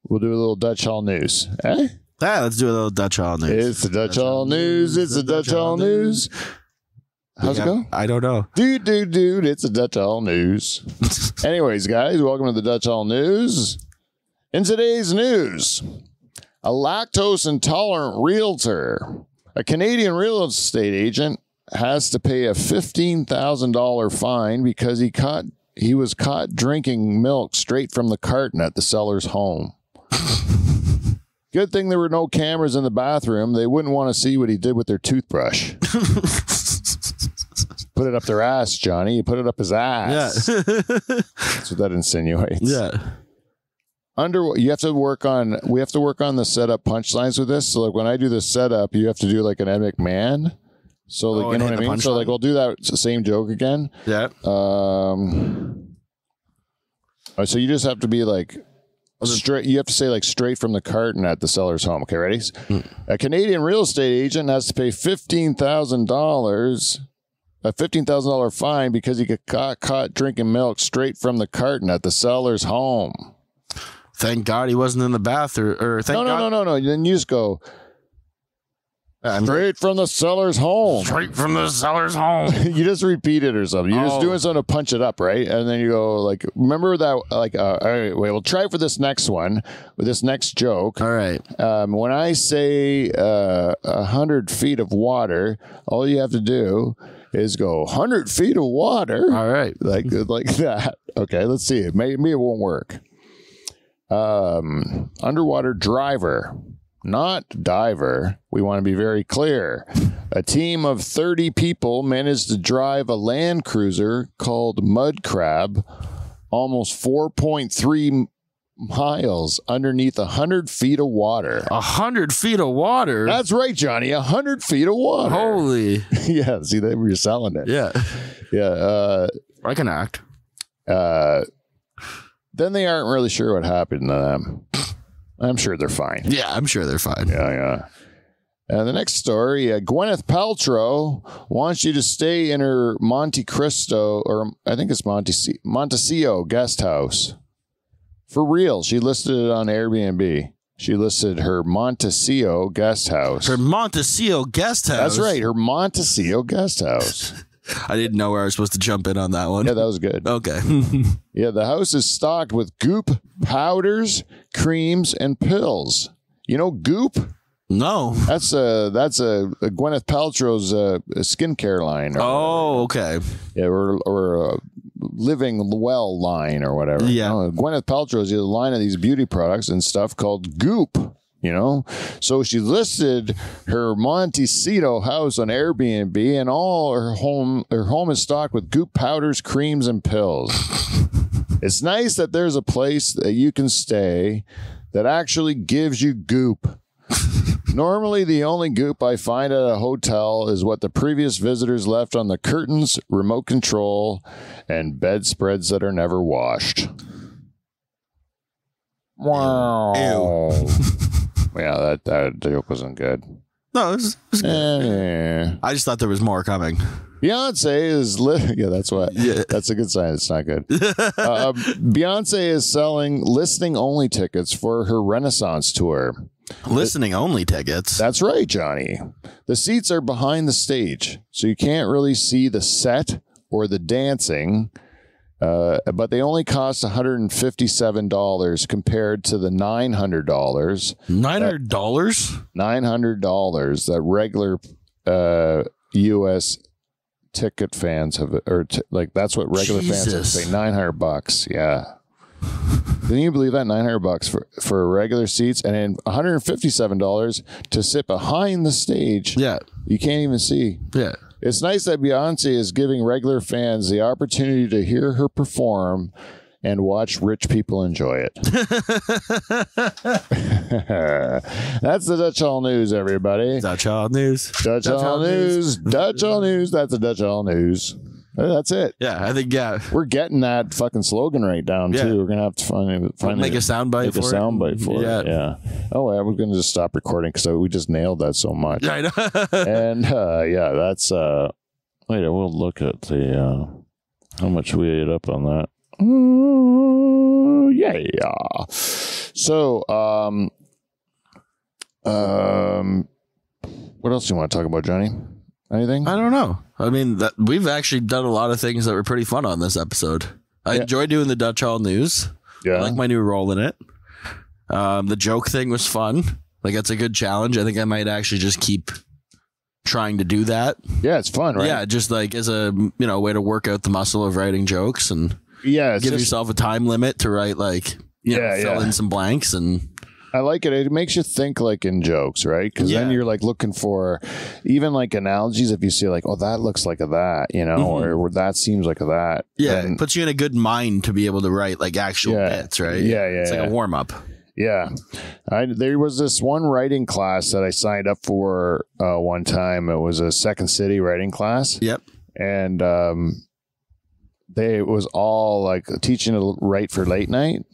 we'll do a little Dutch Hall news. Eh? Let's do a little Dutch Hall news. It's the Dutch Hall news. It's the Dutch Hall news. How's it go? I don't know. Dude, it's the Dutch Hall news. Anyways, guys, welcome to the Dutch Hall news. In today's news, a lactose intolerant realtor, a Canadian real estate agent, has to pay a $15,000 fine because he was caught drinking milk straight from the carton at the seller's home. Good thing there were no cameras in the bathroom. They wouldn't want to see what he did with their toothbrush. Put it up their ass, Johnny. You put it up his ass. Yeah. That's what that insinuates. Yeah. We have to work on the setup punchlines with this. So like when I do the setup, you have to do like an Ed McMahon. So like, you know what I mean? So like we'll do that same joke again. Yeah. So you just have to be like straight. You have to say like straight from the carton at the seller's home. Okay, ready? A Canadian real estate agent has to pay $15,000, a $15,000 fine because he got caught drinking milk straight from the carton at the seller's home. Thank God he wasn't in the bathroom. Or thank God. No. Then you just go straight from the seller's home. Straight from the seller's home. You just repeat it or something. You're just doing something to punch it up, right? And then you go like, remember that? Like, all right, wait, we'll try for this next one with this next joke. All right. When I say 100 feet of water, all you have to do is go 100 feet of water. All right. Like that. Okay, let's see. Maybe it won't work. Underwater driver, not diver. We want to be very clear. A team of 30 people managed to drive a Land Cruiser called Mud Crab almost 4.3 miles underneath 100 feet of water. 100 feet of water? That's right, Johnny. 100 feet of water. Holy. Yeah, see, they were selling it. Yeah. Yeah. I can act. Then they aren't really sure what happened to them. I'm sure they're fine. Yeah, I'm sure they're fine. Yeah. And the next story, Gwyneth Paltrow wants you to stay in her Monte Cristo, or I think it's Montecito guest house. For real, she listed it on Airbnb. She listed her Montecito guest house. Her Montecito guest house? That's right, her Montecito guest house. I didn't know where I was supposed to jump in on that one. Yeah, that was good. Okay. Yeah, the house is stocked with Goop powders, creams, and pills. You know Goop? No. That's a Gwyneth Paltrow's skincare line. Oh, okay. Yeah, or a living well line or whatever. Yeah. Gwyneth Paltrow's a line of these beauty products and stuff called Goop. You know, so she listed her Montecito house on Airbnb, and all her home is stocked with Goop powders, creams, and pills. It's nice that there's a place that you can stay that actually gives you Goop. Normally, the only Goop I find at a hotel is what the previous visitors left on the curtains, remote control, and bedspreads that are never washed. Wow. Ew. Yeah, that joke wasn't good. No, it was good. Yeah. I just thought there was more coming. Beyonce is that's what. Yeah. That's a good sign. It's not good. Beyonce is selling listening only tickets for her Renaissance tour. Listening only tickets. That's right, Johnny. The seats are behind the stage, so you can't really see the set or the dancing. But they only cost $157 compared to the $900. $900? $900 that regular U.S. ticket fans have, like that's what regular fans have to pay. $900. Yeah. Can you believe that? $900 for regular seats, and then $157 to sit behind the stage. Yeah. You can't even see. Yeah. It's nice that Beyonce is giving regular fans the opportunity to hear her perform and watch rich people enjoy it. That's the Dutch Hall News, everybody. Dutch Hall News. Dutch Hall News. Dutch Hall News. That's the Dutch Hall News. That's it. Yeah, I think we're getting that fucking slogan right down too. We're gonna have to find make a soundbite for it. Soundbite for it. Yeah. Oh, yeah. We're gonna just stop recording because we just nailed that so much. I know. And that's wait. We'll look at the how much we ate up on that. Yeah. So what else do you want to talk about, Johnny? Anything? I don't know. I mean, we've actually done a lot of things that were pretty fun on this episode. I enjoy doing the Dutch Hall News. Yeah. I like my new role in it. The joke thing was fun. Like, that's a good challenge. I think I might actually just keep trying to do that. Yeah, it's fun, right? Yeah, just like as a way to work out the muscle of writing jokes and give yourself a time limit to write, like, fill in some blanks. And I like it. It makes you think like in jokes, right? Because then you're like looking for even like analogies. If you see like, oh, that looks like a that, or that seems like a that. Yeah, it puts you in a good mind to be able to write like actual bits, right? Yeah. It's like a warm up. Yeah. There was this one writing class that I signed up for one time. It was a Second City writing class. Yep. And it was all like teaching to write for late night.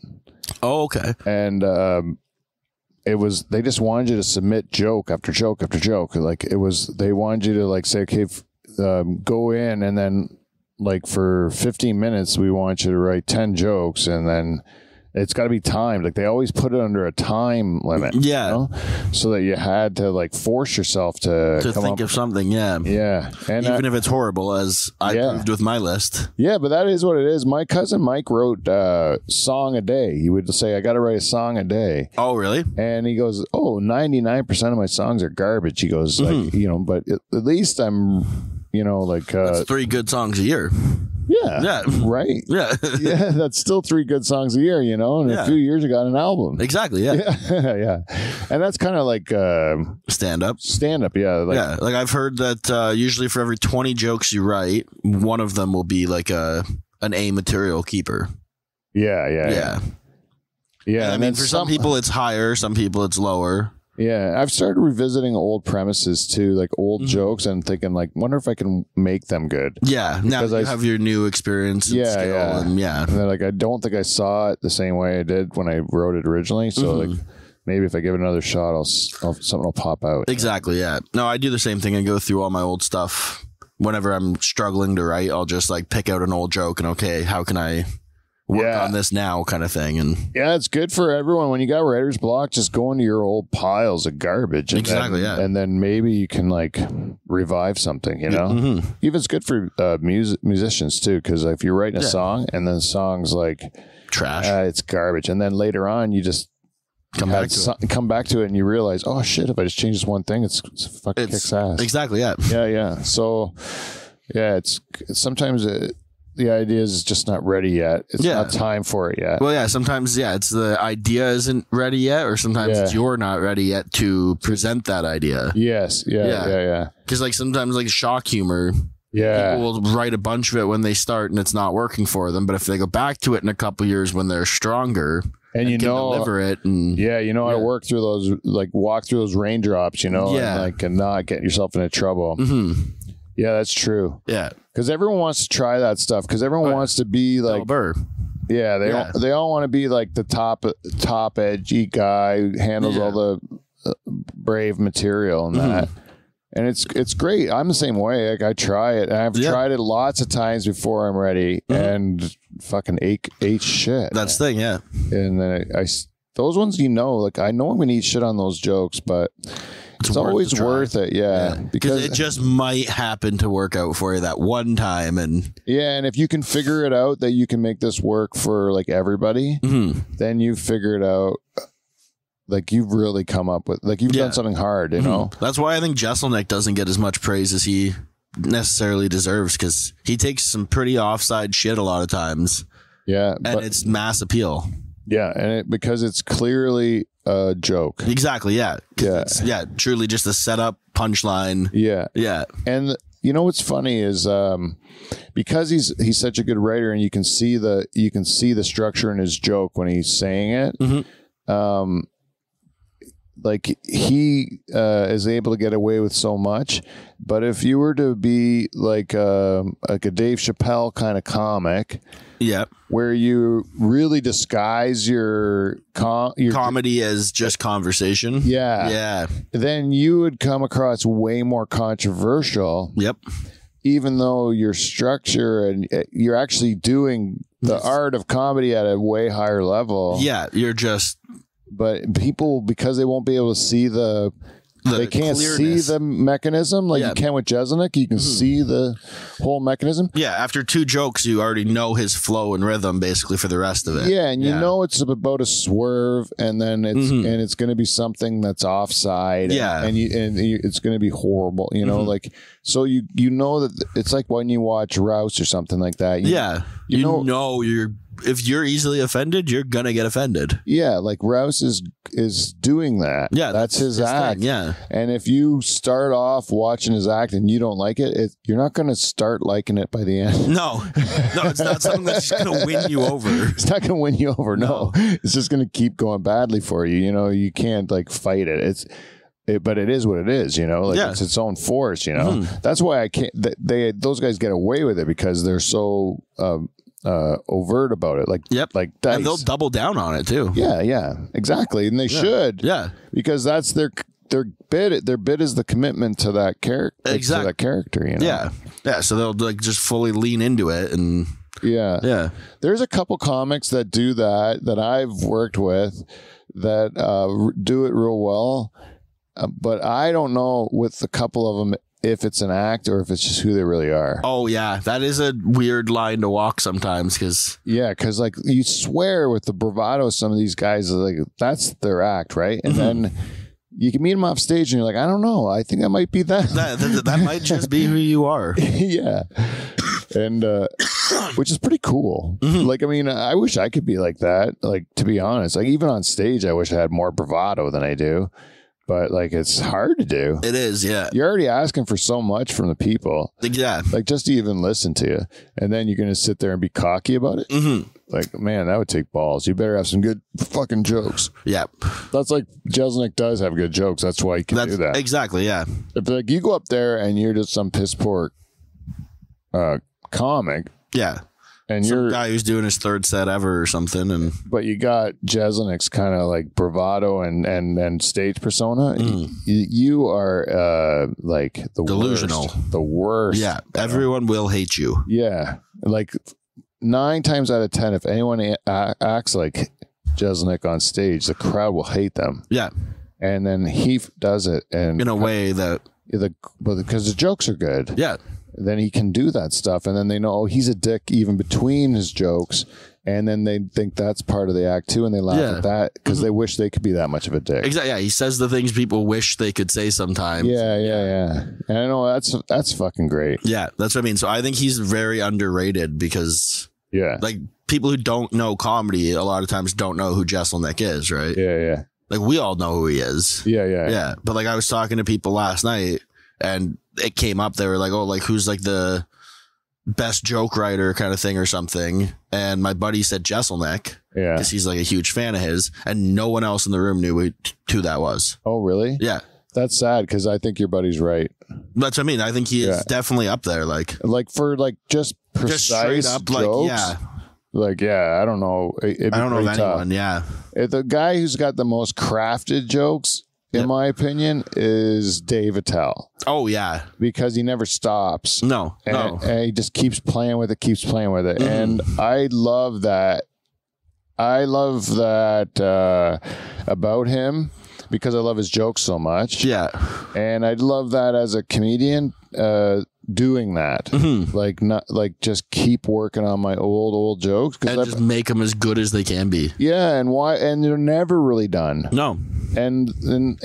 Oh, okay. And they just wanted you to submit joke after joke after joke. Like they wanted you to like say, okay, go in and then like for 15 minutes, we want you to write 10 jokes and then it's got to be timed. Like they always put it under a time limit. Yeah. So that you had to like force yourself to think of something. Yeah. Yeah. And even if it's horrible, as I proved with my list. Yeah, but that is what it is. My cousin Mike wrote song a day. He would say, I got to write a song a day. Oh, really? And he goes, 99% of my songs are garbage. He goes, like, but at least I'm, that's 3 good songs a year. Yeah. Right. Yeah. Yeah. That's still 3 good songs a year, and a few years you got an album. Exactly. Yeah. Yeah. And that's kind of like stand up. Yeah. Like I've heard that usually for every 20 jokes you write, one of them will be like an A material keeper. Yeah. And I mean, for some people it's higher, some people it's lower. Yeah, I've started revisiting old premises too, like old jokes, and thinking like, wonder if I can make them good. Yeah, now you have your new experience. And skill and then, like, I don't think I saw it the same way I did when I wrote it originally. So like, maybe if I give it another shot, something will pop out. Exactly. Yeah. No, I do the same thing. I go through all my old stuff. Whenever I'm struggling to write, I'll just like pick out an old joke and how can I work on this now, kind of thing. And it's good for everyone. When you got writer's block, just go into your old piles of garbage. And then maybe you can like revive something, Even it's good for musicians too, because if you're writing a song and then the song's like trash, it's garbage, and then later on you just come back to it and you realize, oh shit, if I just change this one thing, it's fucking kicks ass. Exactly. Yeah. So it's sometimes the idea is just not ready yet. It's not time for it yet. Well, sometimes, it's the idea isn't ready yet, or sometimes it's you're not ready yet to present that idea. Yes. Yeah. Because like sometimes like shock humor, people will write a bunch of it when they start and it's not working for them. But if they go back to it in a couple years when they're stronger and can deliver it, and how to work through those, like walk through those raindrops, and like and not get yourself into trouble. Yeah, that's true. Yeah. Because everyone wants to try that stuff. Because everyone wants to be like, they all want to be like the top edgy guy who handles all the brave material and that. And it's great. I'm the same way. Like I try it. And I've tried it lots of times before I'm ready, and fucking ate shit. That's the thing, yeah. And then those ones, like I know I'm gonna eat shit on those jokes, but it's always worth it, because it just might happen to work out for you that one time, and if you can figure it out that you can make this work for like everybody, then you figure it out. Like you've really come up with, like you've done something hard, That's why I think Jesselnick doesn't get as much praise as he necessarily deserves, because he takes some pretty offside shit a lot of times. Yeah, and it's mass appeal. Yeah, and because it's clearly a joke. Exactly. Yeah. It's, truly just a setup punchline. Yeah. And what's funny is because he's such a good writer, and you can see the structure in his joke when he's saying it. like he is able to get away with so much. But if you were to be like a Dave Chappelle kind of comic, where you really disguise your comedy as just conversation, then you would come across way more controversial. Even though your structure and you're actually doing the art of comedy at a way higher level. You're just. But people, because they won't be able to see they can't clearness. see the mechanism like you can with Jeselnik. You can see the whole mechanism. After 2 jokes, you already know his flow and rhythm basically for the rest of it. And you know it's about a swerve, and then it's going to be something that's offside. And it's going to be horrible. You know, like so you know that it's like when you watch Rouse or something like that. You know if you're easily offended, you're gonna get offended. Like Rouse is doing that. That's his act. And if you start off watching his act and you don't like it, you're not gonna start liking it by the end. No, it's not something that's just gonna win you over. It's not gonna win you over. No. It's just gonna keep going badly for you. You know, you can't like fight it. But it is what it is, you know. Like it's its own force, you know. That's why I can't. Those guys get away with it because they're so overt about it. Like Dice. And they'll double down on it too. Exactly, and they should. Because that's their bid. Their bid is the commitment to that character. To that character, you know. So they'll like just fully lean into it and. There's a couple comics that do that I've worked with that do it real well. But I don't know with a couple of them if it's an act or if it's just who they really are. Oh, yeah. That is a weird line to walk sometimes because... because like you swear with the bravado some of these guys, like that's their act, right? And then you can meet them off stage and you're like, I don't know. I think that might be that. That might just be who you are. And which is pretty cool. Like, I mean, I wish I could be like that. Like, to be honest, like even on stage, I wish I had more bravado than I do. But like it's hard to do. It is, You're already asking for so much from the people. Like just to even listen to you. And then you're going to sit there and be cocky about it. Like, man, that would take balls. You better have some good fucking jokes. That's like Jeselnik does have good jokes. That's why he can do that. Exactly, If like you go up there and you're just some piss poor comic. And some guy who's doing his 3rd set ever or something, but you got Jeselnik's kind of like bravado and stage persona. You are like the delusional, the worst. Everyone will hate you. Like 9 times out of 10, if anyone acts like Jeselnik on stage, the crowd will hate them. And then he does it and in a way that because the jokes are good. Then he can do that stuff, and then they know, oh, he's a dick even between his jokes, and then they think that's part of the act too, and they laugh at that because they wish they could be that much of a dick. Exactly. He says the things people wish they could say sometimes. And I know that's fucking great. That's what I mean. So I think he's very underrated because like people who don't know comedy a lot of times don't know who Jeselnik is, right? Like we all know who he is. But like I was talking to people last night, and it came up. They were like, oh, like who's like the best joke writer kind of thing or something. And my buddy said Jeselnik. Because he's like a huge fan of his. And no one else in the room knew who that was. Oh, really? That's sad because I think your buddy's right. That's what I mean. I think he is definitely up there. Like for like just precise straight up jokes. I don't know. I don't know of anyone. The guy who's got the most crafted jokes, in my opinion, is Dave Attell. Oh, yeah. Because he never stops. No. And he just keeps playing with it, And I love that. I love that about him because I love his jokes so much. And I love that as a comedian doing that. Like not like just keep working on my old jokes and just make them as good as they can be. And they're never really done. No. And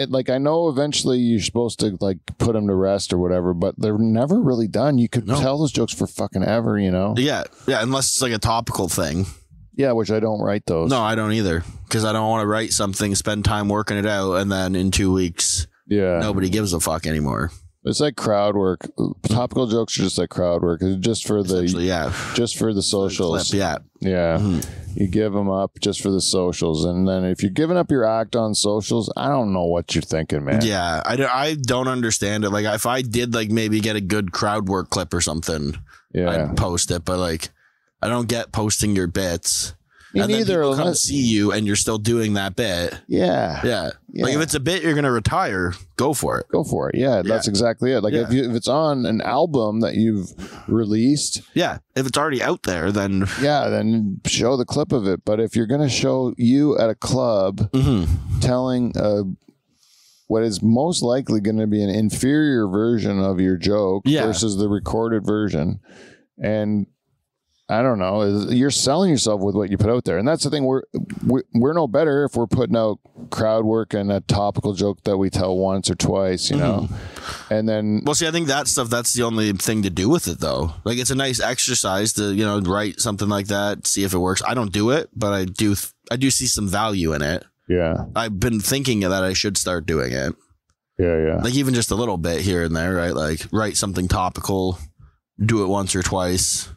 like I know eventually you're supposed to like put them to rest or whatever, but they're never really done. You could tell those jokes for fucking ever, you know. Unless it's like a topical thing. Which I don't write those. No, I don't either, because I don't want to write something, spend time working it out, and then in 2 weeks nobody gives a fuck anymore. It's like crowd work. Topical jokes are just like crowd work. It's just for the just for the socials. Clip, yeah. You give them up just for the socials, and then if you're giving up your act on socials, I don't know what you're thinking, man. Yeah, I don't understand it. Like if I did like maybe get a good crowd work clip or something, I'd post it. But like I don't get posting your bits. Me and neither. Then people come see you and you're still doing that bit. Yeah. Like if it's a bit you're gonna retire, go for it. Yeah, that's exactly it. Like if it's on an album that you've released, if it's already out there, then then show the clip of it. But if you're gonna show you at a club telling what is most likely going to be an inferior version of your joke versus the recorded version, and I don't know. You're selling yourself with what you put out there, and that's the thing. We're no better if we're putting out crowd work and a topical joke that we tell once or twice, you know. And then, well, see, I think that's the only thing to do with it, though. Like, it's a nice exercise to write something like that, see if it works. I don't do it, but I do see some value in it. Yeah, I've been thinking that I should start doing it. Yeah. Like even just a little bit here and there, right? Like write something topical, do it once or twice.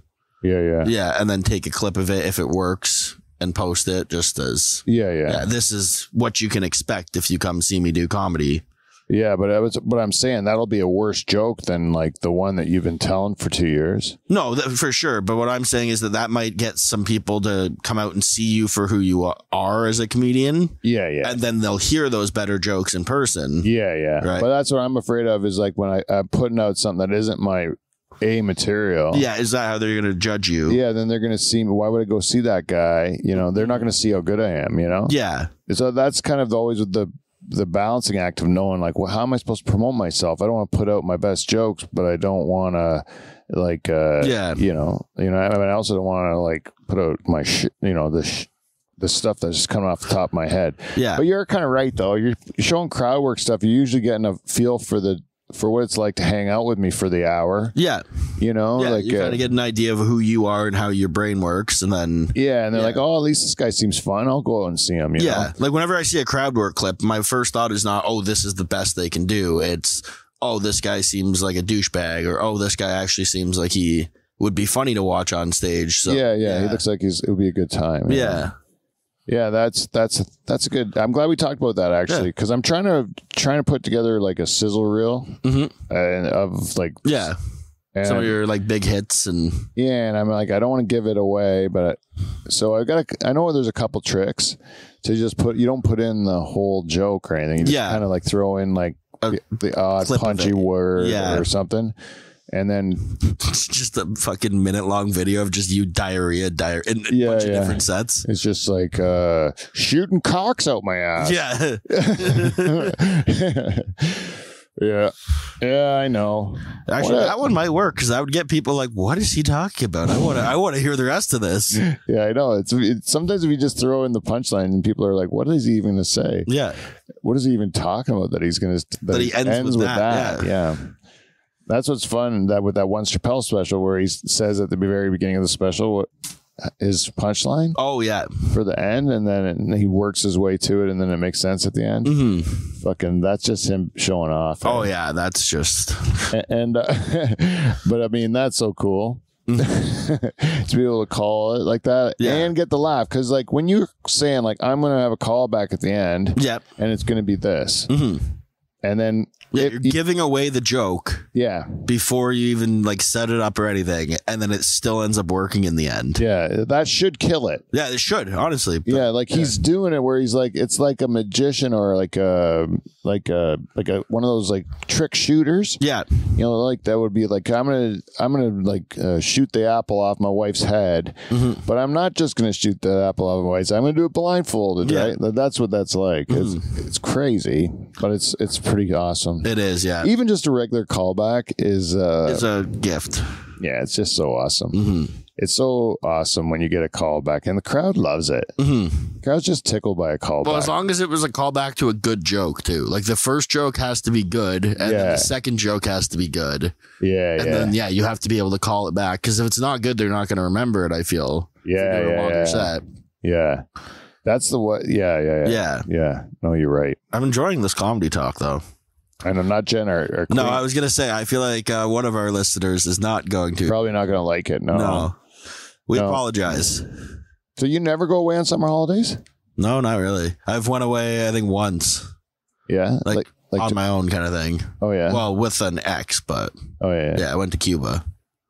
Yeah, and then take a clip of it if it works and post it just as this is what you can expect if you come see me do comedy. Yeah, but I'm saying that'll be a worse joke than like the one that you've been telling for 2 years. No, for sure. But what I'm saying is that might get some people to come out and see you for who you are as a comedian. Yeah. And then they'll hear those better jokes in person. Yeah. Right? But that's what I'm afraid of is like when I'm putting out something that isn't my material. Yeah, is that how they're going to judge you? Yeah, then they're going to see me. Why would I go see that guy? You know, they're not going to see how good I am, you know? Yeah. So that's kind of always with the balancing act of knowing, like, well, how am I supposed to promote myself? I don't want to put out my best jokes, but I don't want to, like, I mean, I also don't want to, like, put out my the stuff that's just coming off the top of my head. Yeah. But you're kind of right, though. You're showing crowd work stuff. You're usually getting a feel for what it's like to hang out with me for the hour. Yeah. You know, like you kind of get an idea of who you are and how your brain works. And then, and they're like, oh, at least this guy seems fun. I'll go out and see him. You know? Like whenever I see a crowd work clip, my first thought is not, oh, this is the best they can do. It's, oh, this guy seems like a douchebag, or, oh, this guy actually seems like he would be funny to watch on stage. So, yeah. He looks like it would be a good time. Yeah, that's a good. I'm glad we talked about that actually, because I'm trying to put together like a sizzle reel and of like some of your like big hits and I'm like, I don't want to give it away, but so I know there's a couple tricks to just you don't put in the whole joke or anything. You just kind of like throw in like the odd punchy word or something. And then it's just a fucking minute-long video of just you diarrhea in a bunch of different sets. It's just like shooting cocks out my ass. Yeah. Yeah, I know. Actually, that one might work because I would get people like, "What is he talking about? I want to hear the rest of this." Yeah, I know. It's sometimes if you just throw in the punchline and people are like, "What is he even going to say?" Yeah. What is he even talking about? That he's going to that he ends with that. Yeah. That's what's fun with that one Chappelle special where he says at the very beginning of the special what his punchline. Oh yeah, for the end, and then he works his way to it, and then it makes sense at the end. Fucking, that's just him showing off. Oh yeah, that's just and but I mean that's so cool. To be able to call it like that and get the laugh, because like when you're saying like I'm gonna have a callback at the end, and it's gonna be this, and then you're giving away the joke before you even like set it up or anything, and then it still ends up working in the end. That should kill it. It should, honestly. But, he's doing it where he's like, it's like a magician or like a one of those like trick shooters. Like that would be like I'm gonna like shoot the apple off my wife's head, but I'm not just gonna shoot the apple off my wife's head. I'm gonna do it blindfolded, right? That's what that's like. It's crazy, but it's pretty awesome. It is, yeah. Even just a regular callback is a gift. Yeah, it's just so awesome. It's so awesome when you get a callback, and the crowd loves it. The crowd's just tickled by a callback. Well, as long as it was a callback to a good joke, too. Like, the first joke has to be good, and then the second joke has to be good. And then, you have to be able to call it back, because if it's not good, they're not going to remember it, I feel. Set. Yeah. That's the what. Yeah. No, you're right. I'm enjoying this comedy talk, though. And I'm not Jen. Our No, queen. I was going to say, I feel like one of our listeners is not going to. Probably not going to like it. No. We No. apologize. So you never go away on summer holidays? No, not really. I've went away, I think, once. Yeah. Like on my own kind of thing. Oh, yeah. Well, with an ex, but Oh, yeah. yeah, I went to Cuba.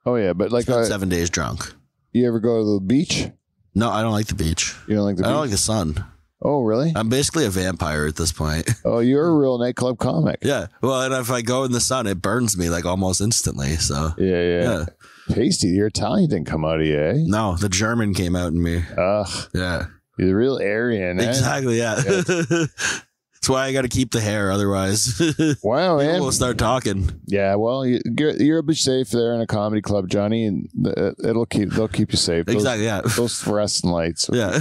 Oh, yeah. But like, Spent 7 days drunk. you ever go to the beach? No, I don't like the beach. You don't like the I beach? don't like the sun. Oh, really? I'm basically a vampire at this point. Oh, you're a real nightclub comic. Yeah. Well, and if I go in the sun, it burns me like almost instantly. So, Yeah. Tasty. Your Italian didn't come out of you, eh? No, the German came out in me. Ugh. Yeah. You're the real Aryan, eh? Exactly. Yeah. That's why I got to keep the hair. Otherwise, Wow, man. we'll start talking. Yeah, well, you'll be safe there in a comedy club, Johnny, and they'll keep you safe. Exactly. Yeah. Those fluorescent lights. Yeah.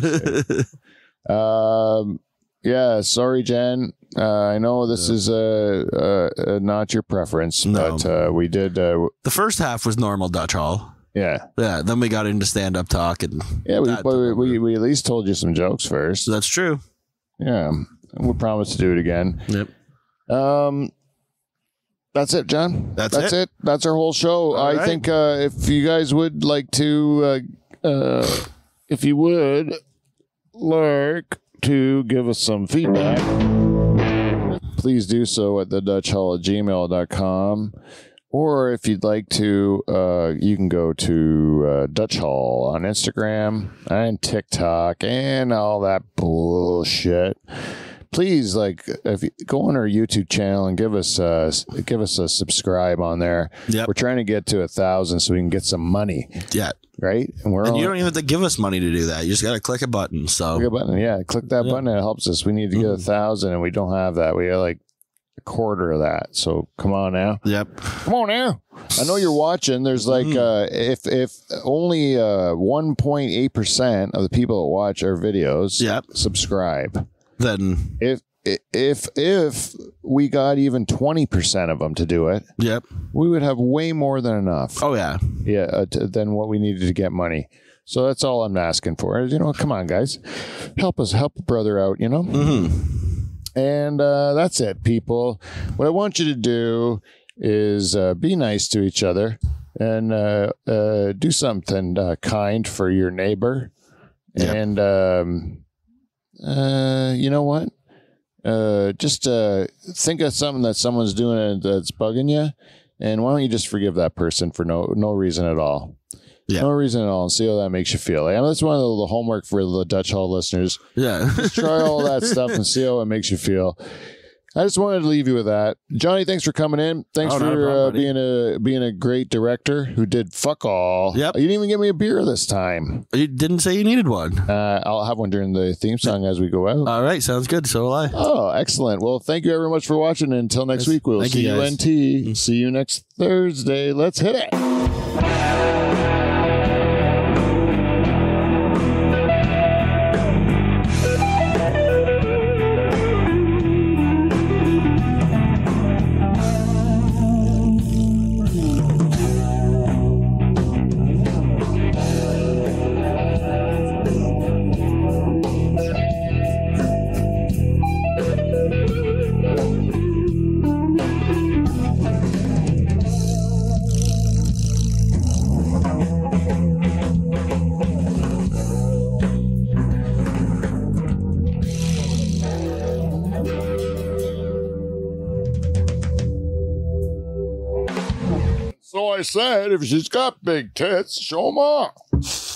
Yeah. Sorry, Jen. I know this is not your preference, No. but we did. The first half was normal Dutch Hall. Yeah. Yeah. Then we got into stand up talk, and Yeah. that- We at least told you some jokes first. that's true. Yeah. We promise to do it again. Yep. That's it, John. That's it. That's our whole show. All I right. think if you guys would like to, if you would like to give us some feedback, please do so at thedutchhall@gmail.com. Or if you'd like to, you can go to Dutch Hall on Instagram and TikTok and all that bullshit. Please, if you go on our YouTube channel and give us a subscribe on there. Yep. We're trying to get to 1,000 so we can get some money, Yeah. right? And we're And on you don't even have to give us money to do that. You just got to click a button. So click a button. Yeah, click that button and it helps us. We need to get 1,000 and we don't have that. We got like a quarter of that. So come on now. Yep. Come on now. I know you're watching. There's like if only 1.8% of the people that watch our videos Yep. subscribe. Then If we got even 20% of them to do it, yep. we would have way more than enough. Oh yeah. Yeah, than what we needed to get money. So that's all I'm asking for. You know, come on, guys, help a brother out. You know. And that's it, people. What I want you to do is be nice to each other and do something kind for your neighbor. Yep. And you know what? Just think of something that someone's doing that's bugging you, and why don't you just forgive that person for no reason at all? Yeah. No reason at all, and see how that makes you feel. And that's one of the homework for the Dutch Hall listeners. Yeah. Just try all that stuff and see how it makes you feel. I just wanted to leave you with that. Johnny, thanks for coming in. Thanks Oh, not a for problem, being a great director who did fuck all. Yep. You didn't even give me a beer this time. You didn't say you needed one. I'll have one during the theme song as we go out. All right. Sounds good. So will I. Oh, excellent. Well, thank you very much for watching. And until next week, we'll Thank see you, you guys. NT. See you next Thursday. Let's hit it. So I said, if she's got big tits, show 'em off.